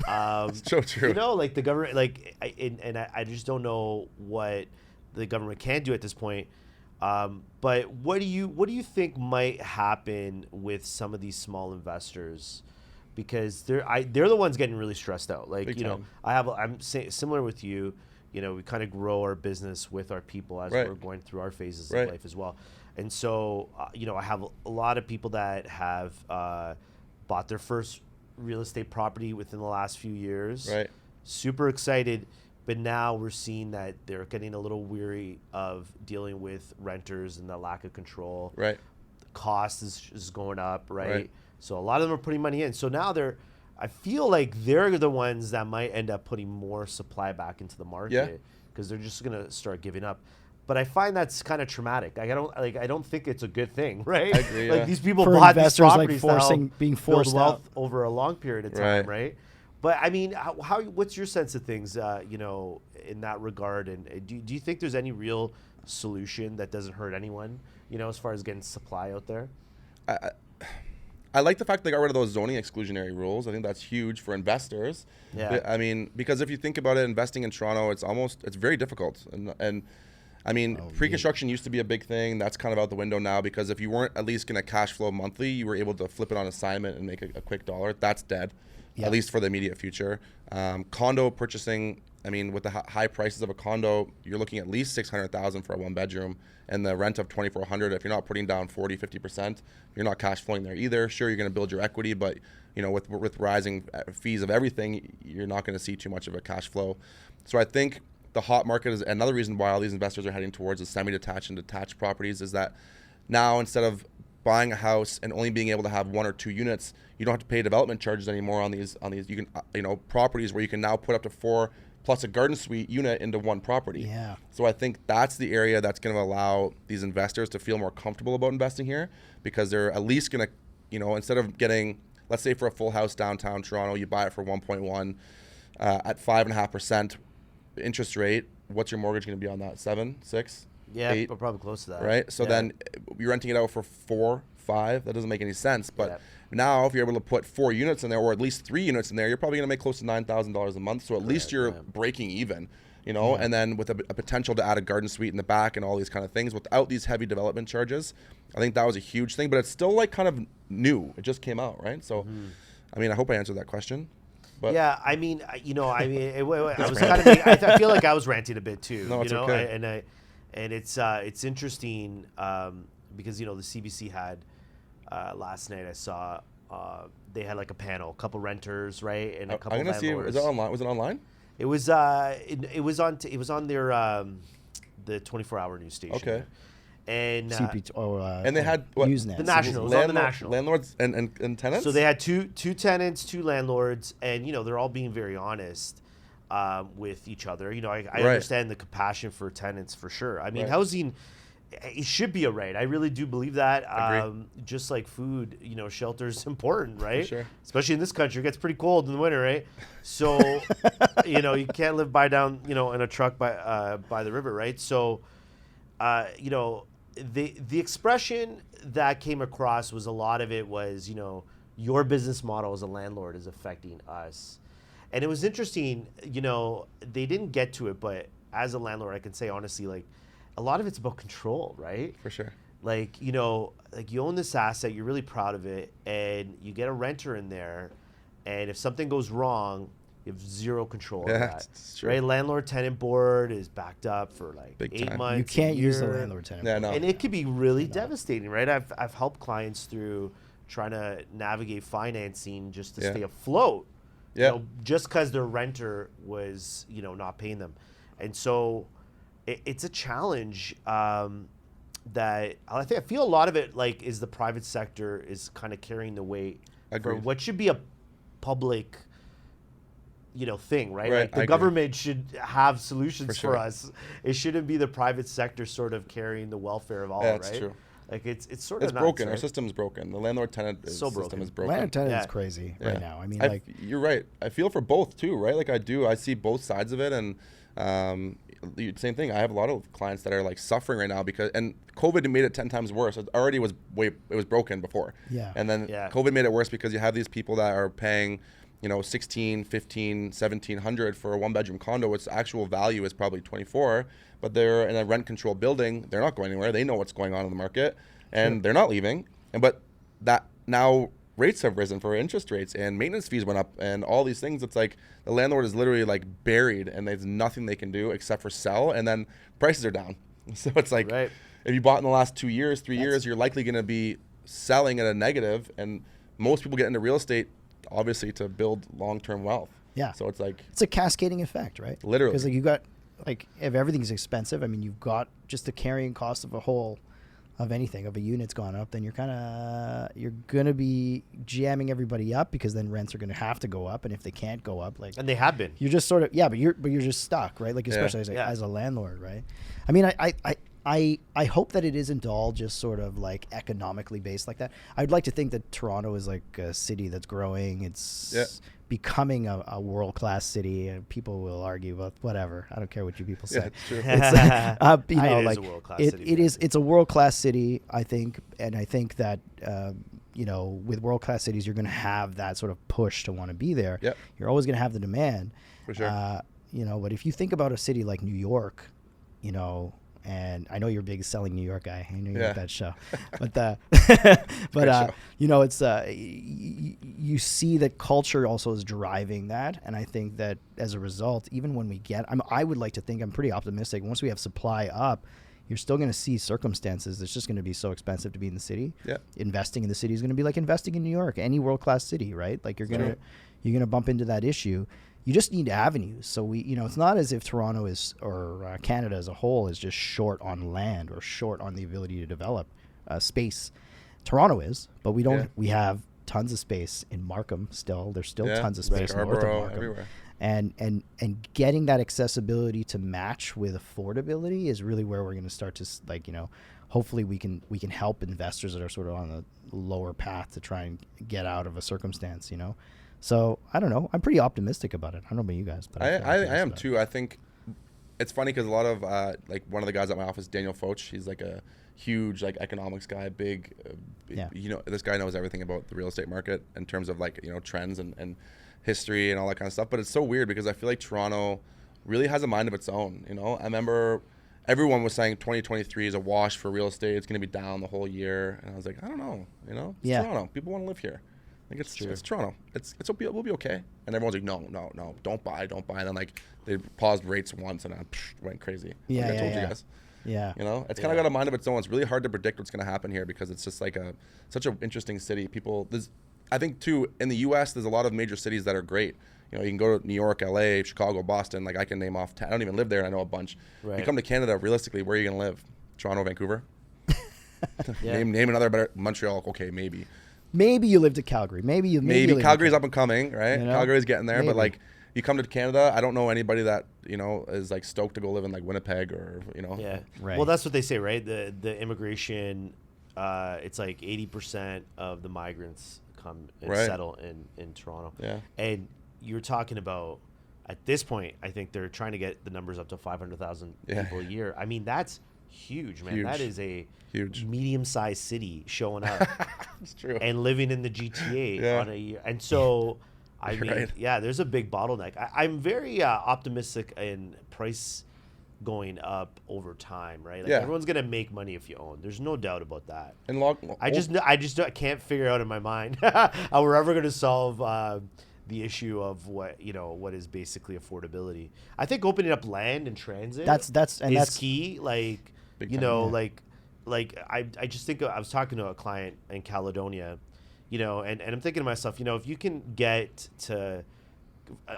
[SPEAKER 2] It's so true.
[SPEAKER 3] Like the government, I just don't know what the government can do at this point. But what do you think might happen with some of these small investors? Because they're the ones getting really stressed out. Like I'm similar with you. We kind of grow our business with our people as we're going through our phases of life as well. And so, I have a lot of people that have bought their first real estate property within the last few years. Right. Super excited. But now we're seeing that they're getting a little weary of dealing with renters and the lack of control. Right. The cost is going up, right? So a lot of them are putting money in. So now I feel like they're the ones that might end up putting more supply back into the market because they're just going to start giving up. But I find that's kind of traumatic. I don't think it's a good thing, right? I agree, like these people bought these properties being forced wealth out over a long period of time, right? But I mean, what's your sense of things, in that regard? And do you think there's any real solution that doesn't hurt anyone, as far as getting supply out there?
[SPEAKER 2] I like the fact they got rid of those zoning exclusionary rules. I think that's huge for investors. Yeah. I mean, because if you think about it, investing in Toronto, it's very difficult. And I mean, pre-construction used to be a big thing. That's kind of out the window now, because if you weren't at least going to cash flow monthly, you were able to flip it on assignment and make a quick dollar. That's dead, at least for the immediate future. Condo purchasing, I mean, with the high prices of a condo, you're looking at least $600,000 for a 1-bedroom, and the rent of $2,400. If you're not putting down 40-50%, you're not cash flowing there either. Sure, you're going to build your equity, but with rising fees of everything, you're not going to see too much of a cash flow. So I think the hot market is another reason why all these investors are heading towards the semi-detached and detached properties, is that now instead of buying a house and only being able to have 1 or 2 units, you don't have to pay development charges anymore on these you can properties where you can now put up to 4 plus a garden suite unit into one property. Yeah. So I think that's the area that's going to allow these investors to feel more comfortable about investing here, because they're at least going to, instead of getting, let's say for a full house downtown Toronto, you buy it for 1.1 at 5.5% interest rate. What's your mortgage going to be on that? 7, 6?
[SPEAKER 3] Yeah,
[SPEAKER 2] 8?
[SPEAKER 3] But probably close to that.
[SPEAKER 2] Right. So then you're renting it out for 4, 5. That doesn't make any sense. But now if you're able to put 4 units in there, or at least 3 units in there, you're probably going to make close to $9,000 a month. So at least you're breaking even. you know, and then with a potential to add a garden suite in the back and all these kind of things without these heavy development charges. I think that was a huge thing, but it's still like kind of new. It just came out, right? So, I mean, I hope I answered that question. But
[SPEAKER 3] yeah, I mean, I was kind of, I feel like I was ranting a bit too.
[SPEAKER 2] No, it's
[SPEAKER 3] you know,
[SPEAKER 2] okay.
[SPEAKER 3] and it's interesting because, you know, the CBC had last night I saw they had like a panel, a couple renters, right, and a couple
[SPEAKER 2] I'm gonna see.
[SPEAKER 3] landlords.
[SPEAKER 2] Is it online? Was it online?
[SPEAKER 3] It was it was on their the 24-hour news station.
[SPEAKER 2] Okay.
[SPEAKER 3] And
[SPEAKER 2] and they had what,
[SPEAKER 1] Usenet.
[SPEAKER 3] the National. It was on the National.
[SPEAKER 2] Landlords and tenants.
[SPEAKER 3] So they had two tenants, two landlords, and, you know, they're all being very honest with each other. You know, I understand the compassion for tenants for sure. I mean, housing, it should be a right. I really do believe that. Just like food, you know, shelter is important, right?
[SPEAKER 2] For sure.
[SPEAKER 3] Especially in this country, it gets pretty cold in the winter, right? So, you know, you can't live down, you know, in a truck by the river, right? So, you know, the expression that came across was, a lot of it was, you know, your business model as a landlord is affecting us. And it was interesting, you know, they didn't get to it, but as a landlord, I can say honestly, like, a lot of it's about control, right?
[SPEAKER 2] For sure.
[SPEAKER 3] Like, you know, like, you own this asset, you're really proud of it, and you get a renter in there, and if something goes wrong, you have zero control of that.
[SPEAKER 2] It's true.
[SPEAKER 3] Right? Landlord-tenant board is backed up for like
[SPEAKER 2] Big
[SPEAKER 3] 8
[SPEAKER 2] time.
[SPEAKER 3] months.
[SPEAKER 1] You can't
[SPEAKER 3] a
[SPEAKER 1] use the
[SPEAKER 3] year.
[SPEAKER 1] landlord-tenant.
[SPEAKER 2] Yeah, no.
[SPEAKER 3] And it could be really devastating, right? I've helped clients through trying to navigate financing just to stay afloat.
[SPEAKER 2] Yeah.
[SPEAKER 3] You know, just because their renter was, you know, not paying them. And so it's a challenge that I feel a lot of it, like, is the private sector is kind of carrying the weight for
[SPEAKER 2] Agreed.
[SPEAKER 3] what should be a public, you know, thing, right?
[SPEAKER 2] Right,
[SPEAKER 3] Like, the
[SPEAKER 2] I
[SPEAKER 3] government should have solutions for
[SPEAKER 2] sure.
[SPEAKER 3] us. It shouldn't be the private sector sort of carrying the welfare of all,
[SPEAKER 2] Yeah,
[SPEAKER 3] right?
[SPEAKER 2] it's true.
[SPEAKER 3] Like, it's sort of
[SPEAKER 2] It's
[SPEAKER 3] nuts,
[SPEAKER 2] broken.
[SPEAKER 1] eh?
[SPEAKER 3] right?
[SPEAKER 2] Our system's broken. The landlord-tenant system
[SPEAKER 3] broken.
[SPEAKER 2] is broken.
[SPEAKER 1] Landlord-tenant
[SPEAKER 3] Yeah.
[SPEAKER 1] is crazy
[SPEAKER 2] Yeah.
[SPEAKER 1] right now. I mean, like,
[SPEAKER 2] you're right. I feel for both too, right? Like, I see both sides of it, and same thing. I have a lot of clients that are like suffering right now and COVID made it 10 times worse. It already was broken before.
[SPEAKER 1] Yeah.
[SPEAKER 2] And then COVID made it worse because you have these people that are paying, you know, 16, 15, 1700 for a 1-bedroom condo. Its actual value is probably 24, but they're in a rent control building. They're not going anywhere. They know what's going on in the market, and they're not leaving. But that now rates have risen for interest rates, and maintenance fees went up, and all these things. It's like the landlord is literally like buried, and there's nothing they can do except for sell, and then prices are down. So it's like, if you bought in the last 2 years, 3 years, you're likely going to be selling at a negative, and most people get into real estate obviously to build long-term wealth.
[SPEAKER 1] Yeah.
[SPEAKER 2] So it's like,
[SPEAKER 1] it's a cascading effect, right?
[SPEAKER 2] Literally.
[SPEAKER 1] Because, like, you got, like, if everything's expensive, I mean, you've got just the carrying cost of of anything, of a unit's gone up, then you're going to be jamming everybody up, because then rents are going to have to go up. And if they can't go up, like,
[SPEAKER 3] And they have been.
[SPEAKER 1] you're just sort of, but you're just stuck, right? Like, especially as a landlord, right? I mean, I hope that it isn't all just sort of like economically based like that. I'd like to think that Toronto is like a city that's growing. It's becoming a world-class city, and people will argue about whatever. I don't care what you people say.
[SPEAKER 2] yeah, it's true.
[SPEAKER 1] It's, you know,
[SPEAKER 3] It is
[SPEAKER 1] like,
[SPEAKER 3] a world-class city.
[SPEAKER 1] it's a world-class city, I think. And I think that, you know, with world-class cities, you're going to have that sort of push to want to be there.
[SPEAKER 2] Yep.
[SPEAKER 1] You're always going to have the demand.
[SPEAKER 2] For sure.
[SPEAKER 1] You know, but if you think about a city like New York, you know, and I know you're a big Selling New York guy. I know you like that show, but
[SPEAKER 2] show.
[SPEAKER 1] you know, it's you see that culture also is driving that, and I think that as a result, even when we get, I would like to think, I'm pretty optimistic. Once we have supply up, you're still going to see circumstances. It's just going to be so expensive to be in the city.
[SPEAKER 2] Yeah. Investing
[SPEAKER 1] in the city is going to be like investing in New York, any world-class city, right? Like, you're gonna bump into that issue. You just need avenues. So you know, it's not as if Toronto is, or Canada as a whole is just short on land or short on the ability to develop space. Toronto is, but we don't.
[SPEAKER 2] Yeah.
[SPEAKER 1] We have tons of space in Markham still. There's still tons of space north of
[SPEAKER 2] Scarborough,
[SPEAKER 1] Markham.
[SPEAKER 2] everywhere.
[SPEAKER 1] And getting that accessibility to match with affordability is really where we're going to start to, like, you know, hopefully we can help investors that are sort of on the lower path to try and get out of a circumstance, you know. So I don't know. I'm pretty optimistic about it. I don't know about you guys, but
[SPEAKER 2] I am too. I think it's funny because a lot of like one of the guys at my office, Daniel Foch, he's like a huge like economics guy, big, you know, this guy knows everything about the real estate market in terms of like, you know, trends and history and all that kind of stuff. But it's so weird because I feel like Toronto really has a mind of its own. You know, I remember everyone was saying 2023 is a wash for real estate. It's going to be down the whole year. And I was like, I don't know. You know, it's Toronto. People want to live here. I think it's Toronto. We'll be okay. And everyone's like, no, don't buy. And then like they paused rates once and I went crazy.
[SPEAKER 1] Yeah,
[SPEAKER 2] like I told you guys.
[SPEAKER 1] Yeah.
[SPEAKER 2] You know, it's kind of got a mind of its own. It's really hard to predict what's going to happen here because it's just like such an interesting city. I think too, in the U.S., there's a lot of major cities that are great. You know, you can go to New York, L.A., Chicago, Boston. Like I can name off 10. I don't even live there and I know a bunch. Right. You come to Canada, realistically, where are you going to live? Toronto, Vancouver? Name another better. Montreal, okay, maybe.
[SPEAKER 1] Maybe you lived in Calgary. Maybe
[SPEAKER 2] Calgary's up and coming, right? You know? Calgary's getting there, but like you come to Canada, I don't know anybody that, you know, is like stoked to go live in like Winnipeg or, you know.
[SPEAKER 3] Yeah. Right. Well, that's what they say, right? The immigration, it's like 80% of the migrants come and settle in Toronto.
[SPEAKER 2] Yeah.
[SPEAKER 3] And you're talking about, at this point, I think they're trying to get the numbers up to 500,000 people a year. I mean, that's huge, man. That is a huge medium-sized city showing up.
[SPEAKER 2] It's true.
[SPEAKER 3] And living in the GTA on a year. And so, I mean, there's a big bottleneck. I'm very optimistic in price going up over time, right? Like everyone's gonna make money if you own. There's no doubt about that.
[SPEAKER 2] And
[SPEAKER 3] I can't figure out in my mind how we're ever gonna solve the issue of what is basically affordability. I think opening up land and transit is key. Like I just think I was talking to a client in Caledonia, and I'm thinking to myself, if you can get to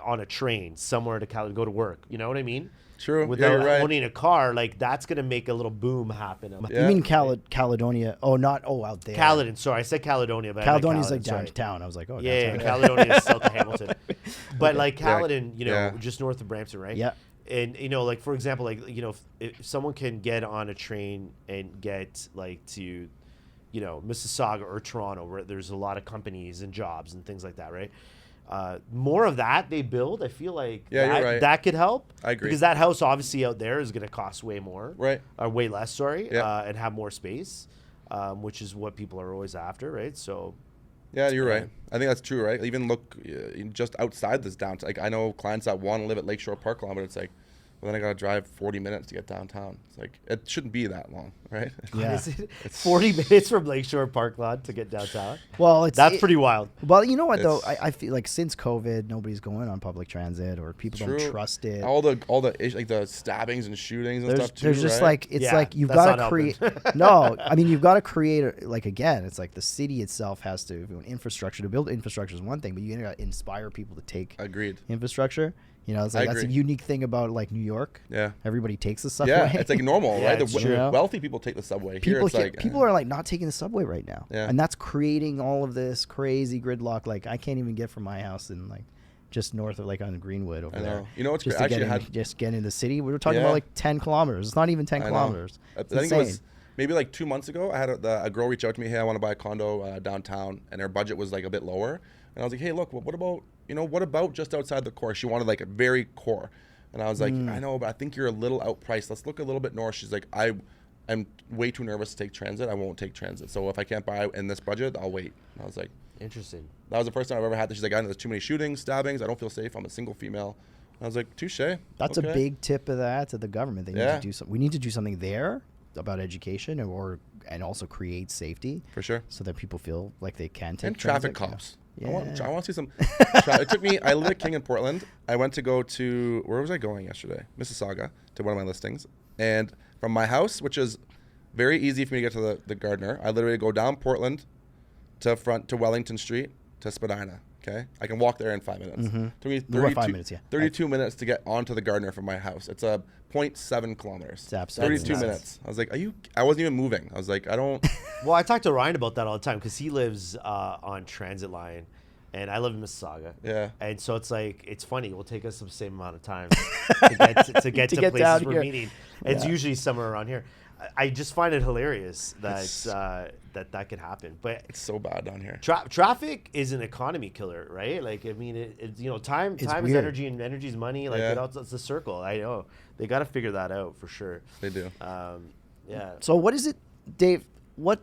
[SPEAKER 3] on a train somewhere to go to work, you know what I mean?
[SPEAKER 2] True.
[SPEAKER 3] Without owning a car, like that's gonna make a little boom happen.
[SPEAKER 1] You mean Caledonia? Out there.
[SPEAKER 3] Caledon. Sorry, I said Caledonia, but
[SPEAKER 1] Caledonia's like downtown. I was like,
[SPEAKER 3] yeah, Caledonia is south of Hamilton, but like Caledon, just north of Brampton, right?
[SPEAKER 1] Yeah.
[SPEAKER 3] And like for example, like if someone can get on a train and get like to, Mississauga or Toronto, where there's a lot of companies and jobs and things like that, right? More of that they build, I feel like
[SPEAKER 2] you're right.
[SPEAKER 3] That could help.
[SPEAKER 2] I agree.
[SPEAKER 3] Because that house obviously out there is going to cost way more.
[SPEAKER 2] Right.
[SPEAKER 3] Or way less, and have more space, which is what people are always after, right? So.
[SPEAKER 2] Yeah, you're right. I think that's true, right? Even look just outside this downtown. Like I know clients that want to live at Lakeshore Park Lawn, but it's like, well, then I got to drive 40 minutes to get downtown. It's like, it shouldn't be that long, right?
[SPEAKER 3] Yeah. Is it 40 minutes from Lakeshore Park Lawn to get downtown?
[SPEAKER 1] Well,
[SPEAKER 3] that's pretty wild.
[SPEAKER 1] Well, you know what, though? I feel like since COVID, nobody's going on public transit or people don't trust it.
[SPEAKER 2] All the like the stabbings and shootings and stuff, too,
[SPEAKER 1] there's just
[SPEAKER 2] right?
[SPEAKER 1] like you've got to create. No, I mean, you've got to create, again, it's like the city itself has to, infrastructure. To build infrastructure is one thing, but you got to inspire people to take infrastructure. It's like that's a unique thing about like New York.
[SPEAKER 2] Yeah,
[SPEAKER 1] everybody takes the subway.
[SPEAKER 2] Yeah, it's like normal, right? Wealthy people take the subway. People
[SPEAKER 1] are like not taking the subway right now.
[SPEAKER 2] Yeah,
[SPEAKER 1] and that's creating all of this crazy gridlock. Like I can't even get from my house in like just north of like on Greenwood over there.
[SPEAKER 2] You know what's
[SPEAKER 1] just
[SPEAKER 2] great?
[SPEAKER 1] Just get in the city. We were talking about like 10 kilometers. It's not even 10 kilometers.
[SPEAKER 2] I think it was maybe like 2 months ago. I had a girl reach out to me. Hey, I want to buy a condo downtown, and her budget was like a bit lower. And I was like, hey, look, what about just outside the core? She wanted like a very core. And I was like, I know, but I think you're a little outpriced. Let's look a little bit north. She's like, I'm way too nervous to take transit. I won't take transit. So if I can't buy in this budget, I'll wait. And I was like,
[SPEAKER 3] interesting.
[SPEAKER 2] That was the first time I've ever had that. She's like, I know there's too many shootings, stabbings. I don't feel safe. I'm a single female. I was like, touche.
[SPEAKER 1] That's a big tip of that to the government. They need to do something. We need to do something there about education and also create safety.
[SPEAKER 2] For sure.
[SPEAKER 1] So that people feel like they can take
[SPEAKER 2] and traffic
[SPEAKER 1] transit.
[SPEAKER 2] cops.
[SPEAKER 1] Yeah.
[SPEAKER 2] I want to see some. It took me. I live at King in Portland. I went to go to where was I going yesterday? Mississauga to one of my listings, and from my house, which is very easy for me to get to the Gardner, I literally go down Portland to Wellington Street to Spadina. Okay, I can walk there in 5 minutes.
[SPEAKER 1] Mm-hmm.
[SPEAKER 2] Took me 32 minutes to get onto the Gardner from my house. It's a 0.7 kilometers.
[SPEAKER 1] That's
[SPEAKER 2] 32 minutes. I was like, I wasn't even moving. I was like, I don't.
[SPEAKER 3] Well, I talk to Ryan about that all the time because he lives on transit line, and I live in Mississauga.
[SPEAKER 2] Yeah.
[SPEAKER 3] And so it's like, it's funny. It will take us the same amount of time to get to places we're meeting. It's usually somewhere around here. I just find it hilarious that that could happen, but
[SPEAKER 2] it's so bad down here.
[SPEAKER 3] Traffic is an economy killer, right? Like, I mean, time is energy, and energy is money. Like, it's a circle. I know they got to figure that out for sure.
[SPEAKER 2] They do.
[SPEAKER 3] Yeah.
[SPEAKER 1] So what is it, Dave? What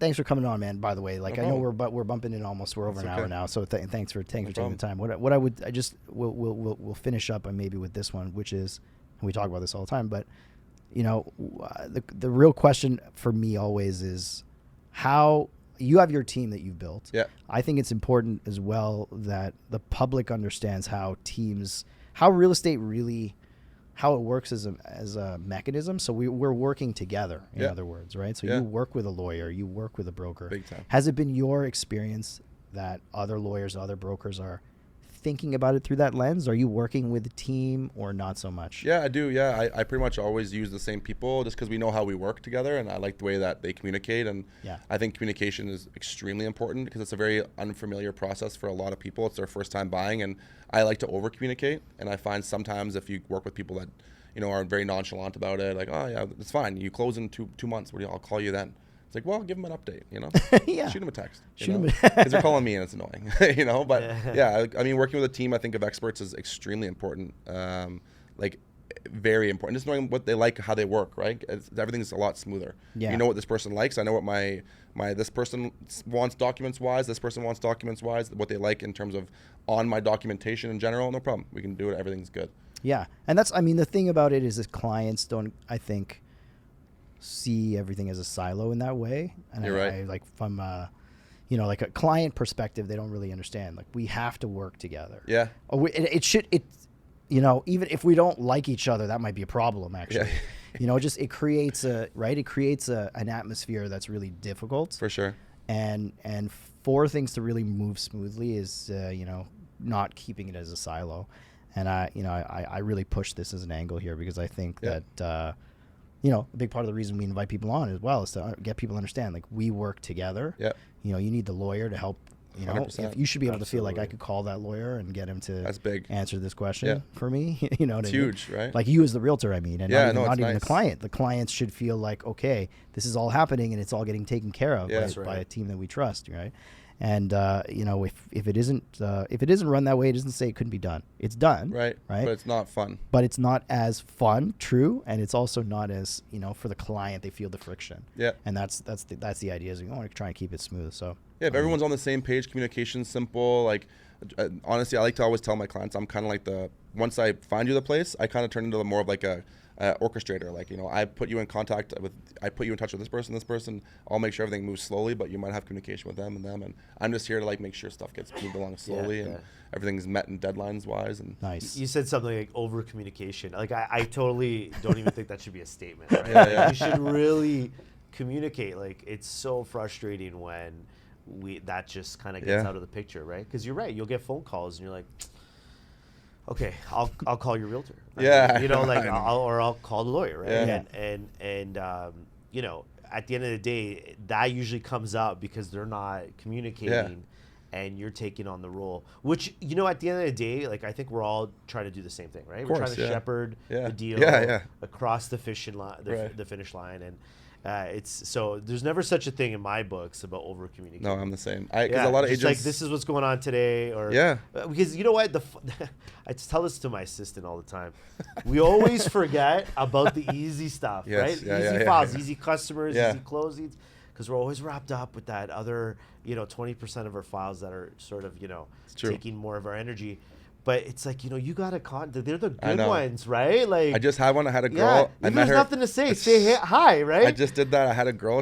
[SPEAKER 1] thanks for coming on, man. By the way, like
[SPEAKER 2] No
[SPEAKER 1] I know
[SPEAKER 2] problem.
[SPEAKER 1] we're bumping in almost. We're over
[SPEAKER 2] That's
[SPEAKER 1] an hour
[SPEAKER 2] okay.
[SPEAKER 1] now. So thanks for taking the
[SPEAKER 2] problem.
[SPEAKER 1] time. We'll finish up maybe with this one, which is, and we talk about this all the time, but the real question for me always is how you have your team that you've built.
[SPEAKER 2] Yeah.
[SPEAKER 1] I think it's important as well that the public understands how real estate really, how it works as a mechanism. So we're working together, in other words, right? So you work with a lawyer, you work with a broker.
[SPEAKER 2] Big time.
[SPEAKER 1] Has it been your experience that other lawyers, other brokers are thinking about it through that lens? Are you working with a team or not so much?
[SPEAKER 2] Yeah, I do. Yeah, I pretty much always use the same people just because we know how we work together, and I like the way that they communicate. And I think communication is extremely important because it's a very unfamiliar process for a lot of people. It's their first time buying, and I like to over communicate. And I find sometimes if you work with people that are very nonchalant about it, like, oh yeah, it's fine. You close in two months. I'll call you then. It's like, well, give them an update,
[SPEAKER 1] Yeah.
[SPEAKER 2] Shoot them a text,
[SPEAKER 1] Shoot 'em
[SPEAKER 2] because they're calling me and it's annoying, but I mean, working with a team, I think of experts is extremely important. Like very important, just knowing what they like, how they work, right? Everything's a lot smoother.
[SPEAKER 1] Yeah.
[SPEAKER 2] You know what this person likes. I know what my this person wants documents wise, this person wants documents wise, what they like in terms of on my documentation in general. No problem. We can do it. Everything's good.
[SPEAKER 1] Yeah. And that's, I mean, the thing about it is that clients don't, I think, see everything as a silo in that way. And
[SPEAKER 2] You're right.
[SPEAKER 1] I like from like a client perspective, they don't really understand. Like we have to work together.
[SPEAKER 2] Yeah.
[SPEAKER 1] Even if we don't like each other, that might be a problem actually.
[SPEAKER 2] Yeah.
[SPEAKER 1] It creates an atmosphere that's really difficult.
[SPEAKER 2] For sure.
[SPEAKER 1] And for things to really move smoothly is not keeping it as a silo. And I really push this as an angle here because I think that a big part of the reason we invite people on as well is to get people to understand, like, we work together.
[SPEAKER 2] Yeah.
[SPEAKER 1] You need the lawyer to help.
[SPEAKER 2] 100%.
[SPEAKER 1] You should be able to feel like I could call that lawyer and get him to
[SPEAKER 2] That's big.
[SPEAKER 1] answer this question for me. You know what
[SPEAKER 2] It's
[SPEAKER 1] I mean?
[SPEAKER 2] huge, right?
[SPEAKER 1] Like you as the realtor, I mean, and not even
[SPEAKER 2] nice.
[SPEAKER 1] the client. The clients should feel like, okay, this is all happening and it's all getting taken care of by a team that we trust, right? And if it isn't run that way, it doesn't say it couldn't be done. It's done,
[SPEAKER 2] Right. But it's not fun.
[SPEAKER 1] But it's not as fun, true, and it's also not as for the client, they feel the friction.
[SPEAKER 2] Yeah.
[SPEAKER 1] And that's the idea, is we want to try and keep it smooth. So
[SPEAKER 2] yeah, if everyone's on the same page, communication's simple. Like honestly, I like to always tell my clients, I'm kind of like once I find you the place, I kind of turn into more of like a orchestrator. Like, I put you in touch with this person. I'll make sure everything moves slowly, but you might have communication with them, and I'm just here to like make sure stuff gets moved along slowly and everything's met in deadlines wise. And
[SPEAKER 1] nice.
[SPEAKER 3] You said something like over communication. Like I totally don't even think that should be a statement, right?
[SPEAKER 2] Yeah.
[SPEAKER 3] You should really communicate. Like, it's so frustrating when that just kind of gets out of the picture, right? Because you're right, you'll get phone calls and you're like, okay, I'll call your realtor. I'll call the lawyer, right?
[SPEAKER 2] Yeah.
[SPEAKER 3] And at the end of the day, that usually comes out because they're not communicating, and you're taking on the role. Which at the end of the day, like, I think we're all trying to do the same thing, right? We're trying to shepherd the deal across the finish line, and so there's never such a thing in my books about over communicating.
[SPEAKER 2] No, I'm the same. Because a lot of agents,
[SPEAKER 3] like, this is what's going on today, or because you know what, I tell this to my assistant all the time. We always forget about the easy stuff, right? Easy files, easy customers, easy closings, because we're always wrapped up with that other 20% of our files that are sort of taking more of our energy. But it's like, you got to they're the good ones, right? Like,
[SPEAKER 2] I just had one. I had a girl.
[SPEAKER 3] Yeah,
[SPEAKER 2] I
[SPEAKER 3] if
[SPEAKER 2] met
[SPEAKER 3] there's
[SPEAKER 2] her.
[SPEAKER 3] nothing to say hi, right?
[SPEAKER 2] I just did that. I had a girl.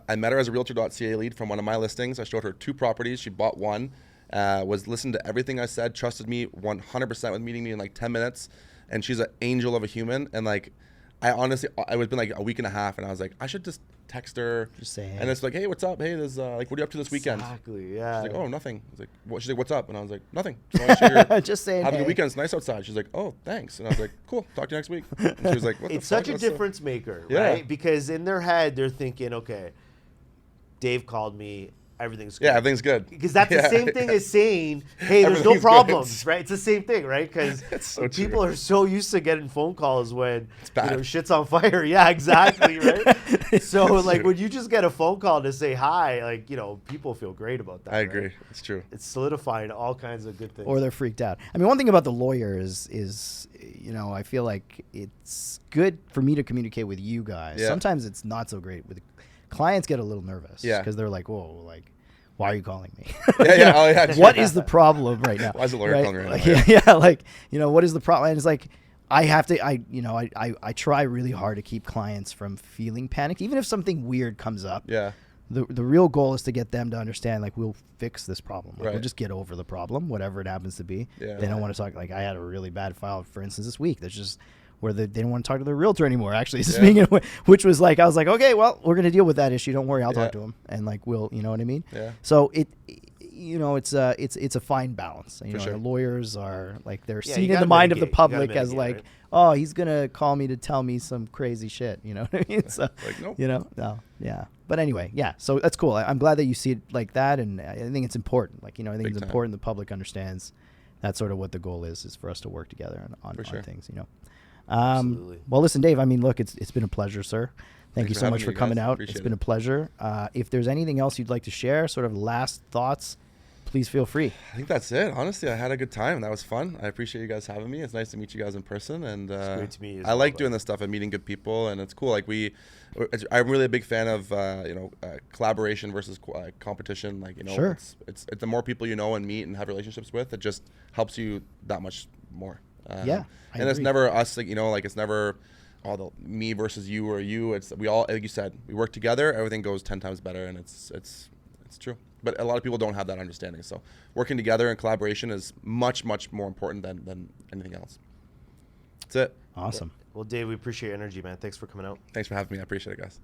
[SPEAKER 2] I met her as a realtor.ca lead from one of my listings. I showed her 2 properties. She bought one, was listened to everything I said, trusted me 100% with meeting me in like 10 minutes. And she's an angel of a human. And like, it was been like a week and a half, and I was like, I should just text her.
[SPEAKER 1] Just say, hey.
[SPEAKER 2] And it's like, hey, what's up? Hey, there's like, what are you up to this weekend?
[SPEAKER 3] Exactly, yeah.
[SPEAKER 2] She's like, oh, nothing. I was like, what? She's like, what's up? And I was like, nothing. Just wanna make sure you're
[SPEAKER 1] just saying,
[SPEAKER 2] having
[SPEAKER 1] hey.
[SPEAKER 2] a weekend. It's nice outside. She's like, oh, thanks. And I was like, cool. Talk to you next week. And she was like, what
[SPEAKER 3] It's
[SPEAKER 2] the fuck?
[SPEAKER 3] such a
[SPEAKER 2] That's so-
[SPEAKER 3] difference maker,
[SPEAKER 2] Yeah.
[SPEAKER 3] right? Because in their head, they're thinking, okay, Dave called me, everything's good.
[SPEAKER 2] Yeah, everything's good.
[SPEAKER 3] Because that's the same thing as saying, hey, there's no
[SPEAKER 2] Everything's
[SPEAKER 3] problems,
[SPEAKER 2] good.
[SPEAKER 3] right? It's the same thing, right? Because
[SPEAKER 2] It's so true.
[SPEAKER 3] people are so used to getting phone calls when
[SPEAKER 2] bad.
[SPEAKER 3] shit's on fire. Yeah, exactly, right? So,
[SPEAKER 2] It's
[SPEAKER 3] like,
[SPEAKER 2] true.
[SPEAKER 3] when you just get a phone call to say hi, like, people feel great about that.
[SPEAKER 2] I
[SPEAKER 3] right?
[SPEAKER 2] agree. It's true.
[SPEAKER 3] It's solidifying all kinds of good things.
[SPEAKER 1] Or they're freaked out. I mean, one thing about the lawyer is I feel like it's good for me to communicate with you guys.
[SPEAKER 2] Yeah.
[SPEAKER 1] Sometimes it's not so great with Clients get a little nervous.
[SPEAKER 2] Yeah.
[SPEAKER 1] Because they're like, whoa, like, why are you calling me?
[SPEAKER 2] Yeah. Oh, yeah.
[SPEAKER 1] What is the problem right now?
[SPEAKER 2] Why is the lawyer calling me right
[SPEAKER 1] Like,
[SPEAKER 2] now?
[SPEAKER 1] yeah, like, what is the problem? And it's like, I have to, I try really hard to keep clients from feeling panicked, even if something weird comes up.
[SPEAKER 2] Yeah.
[SPEAKER 1] The real goal is to get them to understand, like, we'll fix this problem. Like,
[SPEAKER 2] Right.
[SPEAKER 1] We'll just get over the problem, whatever it happens to be.
[SPEAKER 2] Yeah.
[SPEAKER 1] They don't want to talk. Like, I had a really bad file, for instance, this week. That's just where they didn't want to talk to their realtor anymore, actually. Which was like, I was like, okay, well, we're going to deal with that issue. Don't worry. I'll talk to him. And, like, you know what I mean?
[SPEAKER 2] Yeah.
[SPEAKER 1] So it's a fine balance.
[SPEAKER 2] For sure.
[SPEAKER 1] The lawyers are, like, they're
[SPEAKER 3] Yeah,
[SPEAKER 1] seen
[SPEAKER 3] you
[SPEAKER 1] in the
[SPEAKER 3] gotta
[SPEAKER 1] mind of the
[SPEAKER 3] mitigate. You gotta
[SPEAKER 1] public as,
[SPEAKER 3] mitigate,
[SPEAKER 1] like,
[SPEAKER 3] right?
[SPEAKER 1] oh, he's going to call me to tell me some crazy shit. You know what I mean? So,
[SPEAKER 2] Like, nope.
[SPEAKER 1] no, yeah. But anyway, yeah. So that's cool. I'm glad that you see it like that, and I think it's important. Like, I think
[SPEAKER 2] Big
[SPEAKER 1] it's
[SPEAKER 2] time.
[SPEAKER 1] important the public understands that's sort of what the goal is for us to work together on
[SPEAKER 2] sure.
[SPEAKER 1] things.
[SPEAKER 3] Absolutely.
[SPEAKER 1] Well, listen, Dave. I mean, look, it's been a pleasure, sir. Thank
[SPEAKER 2] Thanks
[SPEAKER 1] you
[SPEAKER 2] for
[SPEAKER 1] so
[SPEAKER 2] having
[SPEAKER 1] much for
[SPEAKER 2] me,
[SPEAKER 1] coming
[SPEAKER 2] guys.
[SPEAKER 1] out.
[SPEAKER 2] Appreciate
[SPEAKER 1] It's been
[SPEAKER 2] it.
[SPEAKER 1] a pleasure. If there's anything else you'd like to share, sort of last thoughts, please feel free.
[SPEAKER 2] I think that's it. Honestly, I had a good time. That was fun. I appreciate you guys having me. It's nice to meet you guys in person. And
[SPEAKER 3] great to meet you as
[SPEAKER 2] I like
[SPEAKER 3] well,
[SPEAKER 2] doing this stuff and meeting good people. And it's cool. Like I'm really a big fan of collaboration versus competition. Like
[SPEAKER 1] Sure.
[SPEAKER 2] it's the more people you know and meet and have relationships with, it just helps you that much more.
[SPEAKER 1] Yeah, I
[SPEAKER 2] and it's
[SPEAKER 1] agree.
[SPEAKER 2] never us. Like like it's never all the me versus you or you. It's we all, like you said, we work together. Everything goes 10 times better, and it's true. But a lot of people don't have that understanding. So working together and collaboration is much, much more important than anything else. That's it.
[SPEAKER 1] Awesome.
[SPEAKER 3] Well, Dave, we appreciate your energy, man. Thanks for coming out.
[SPEAKER 2] Thanks for having me. I appreciate it, guys.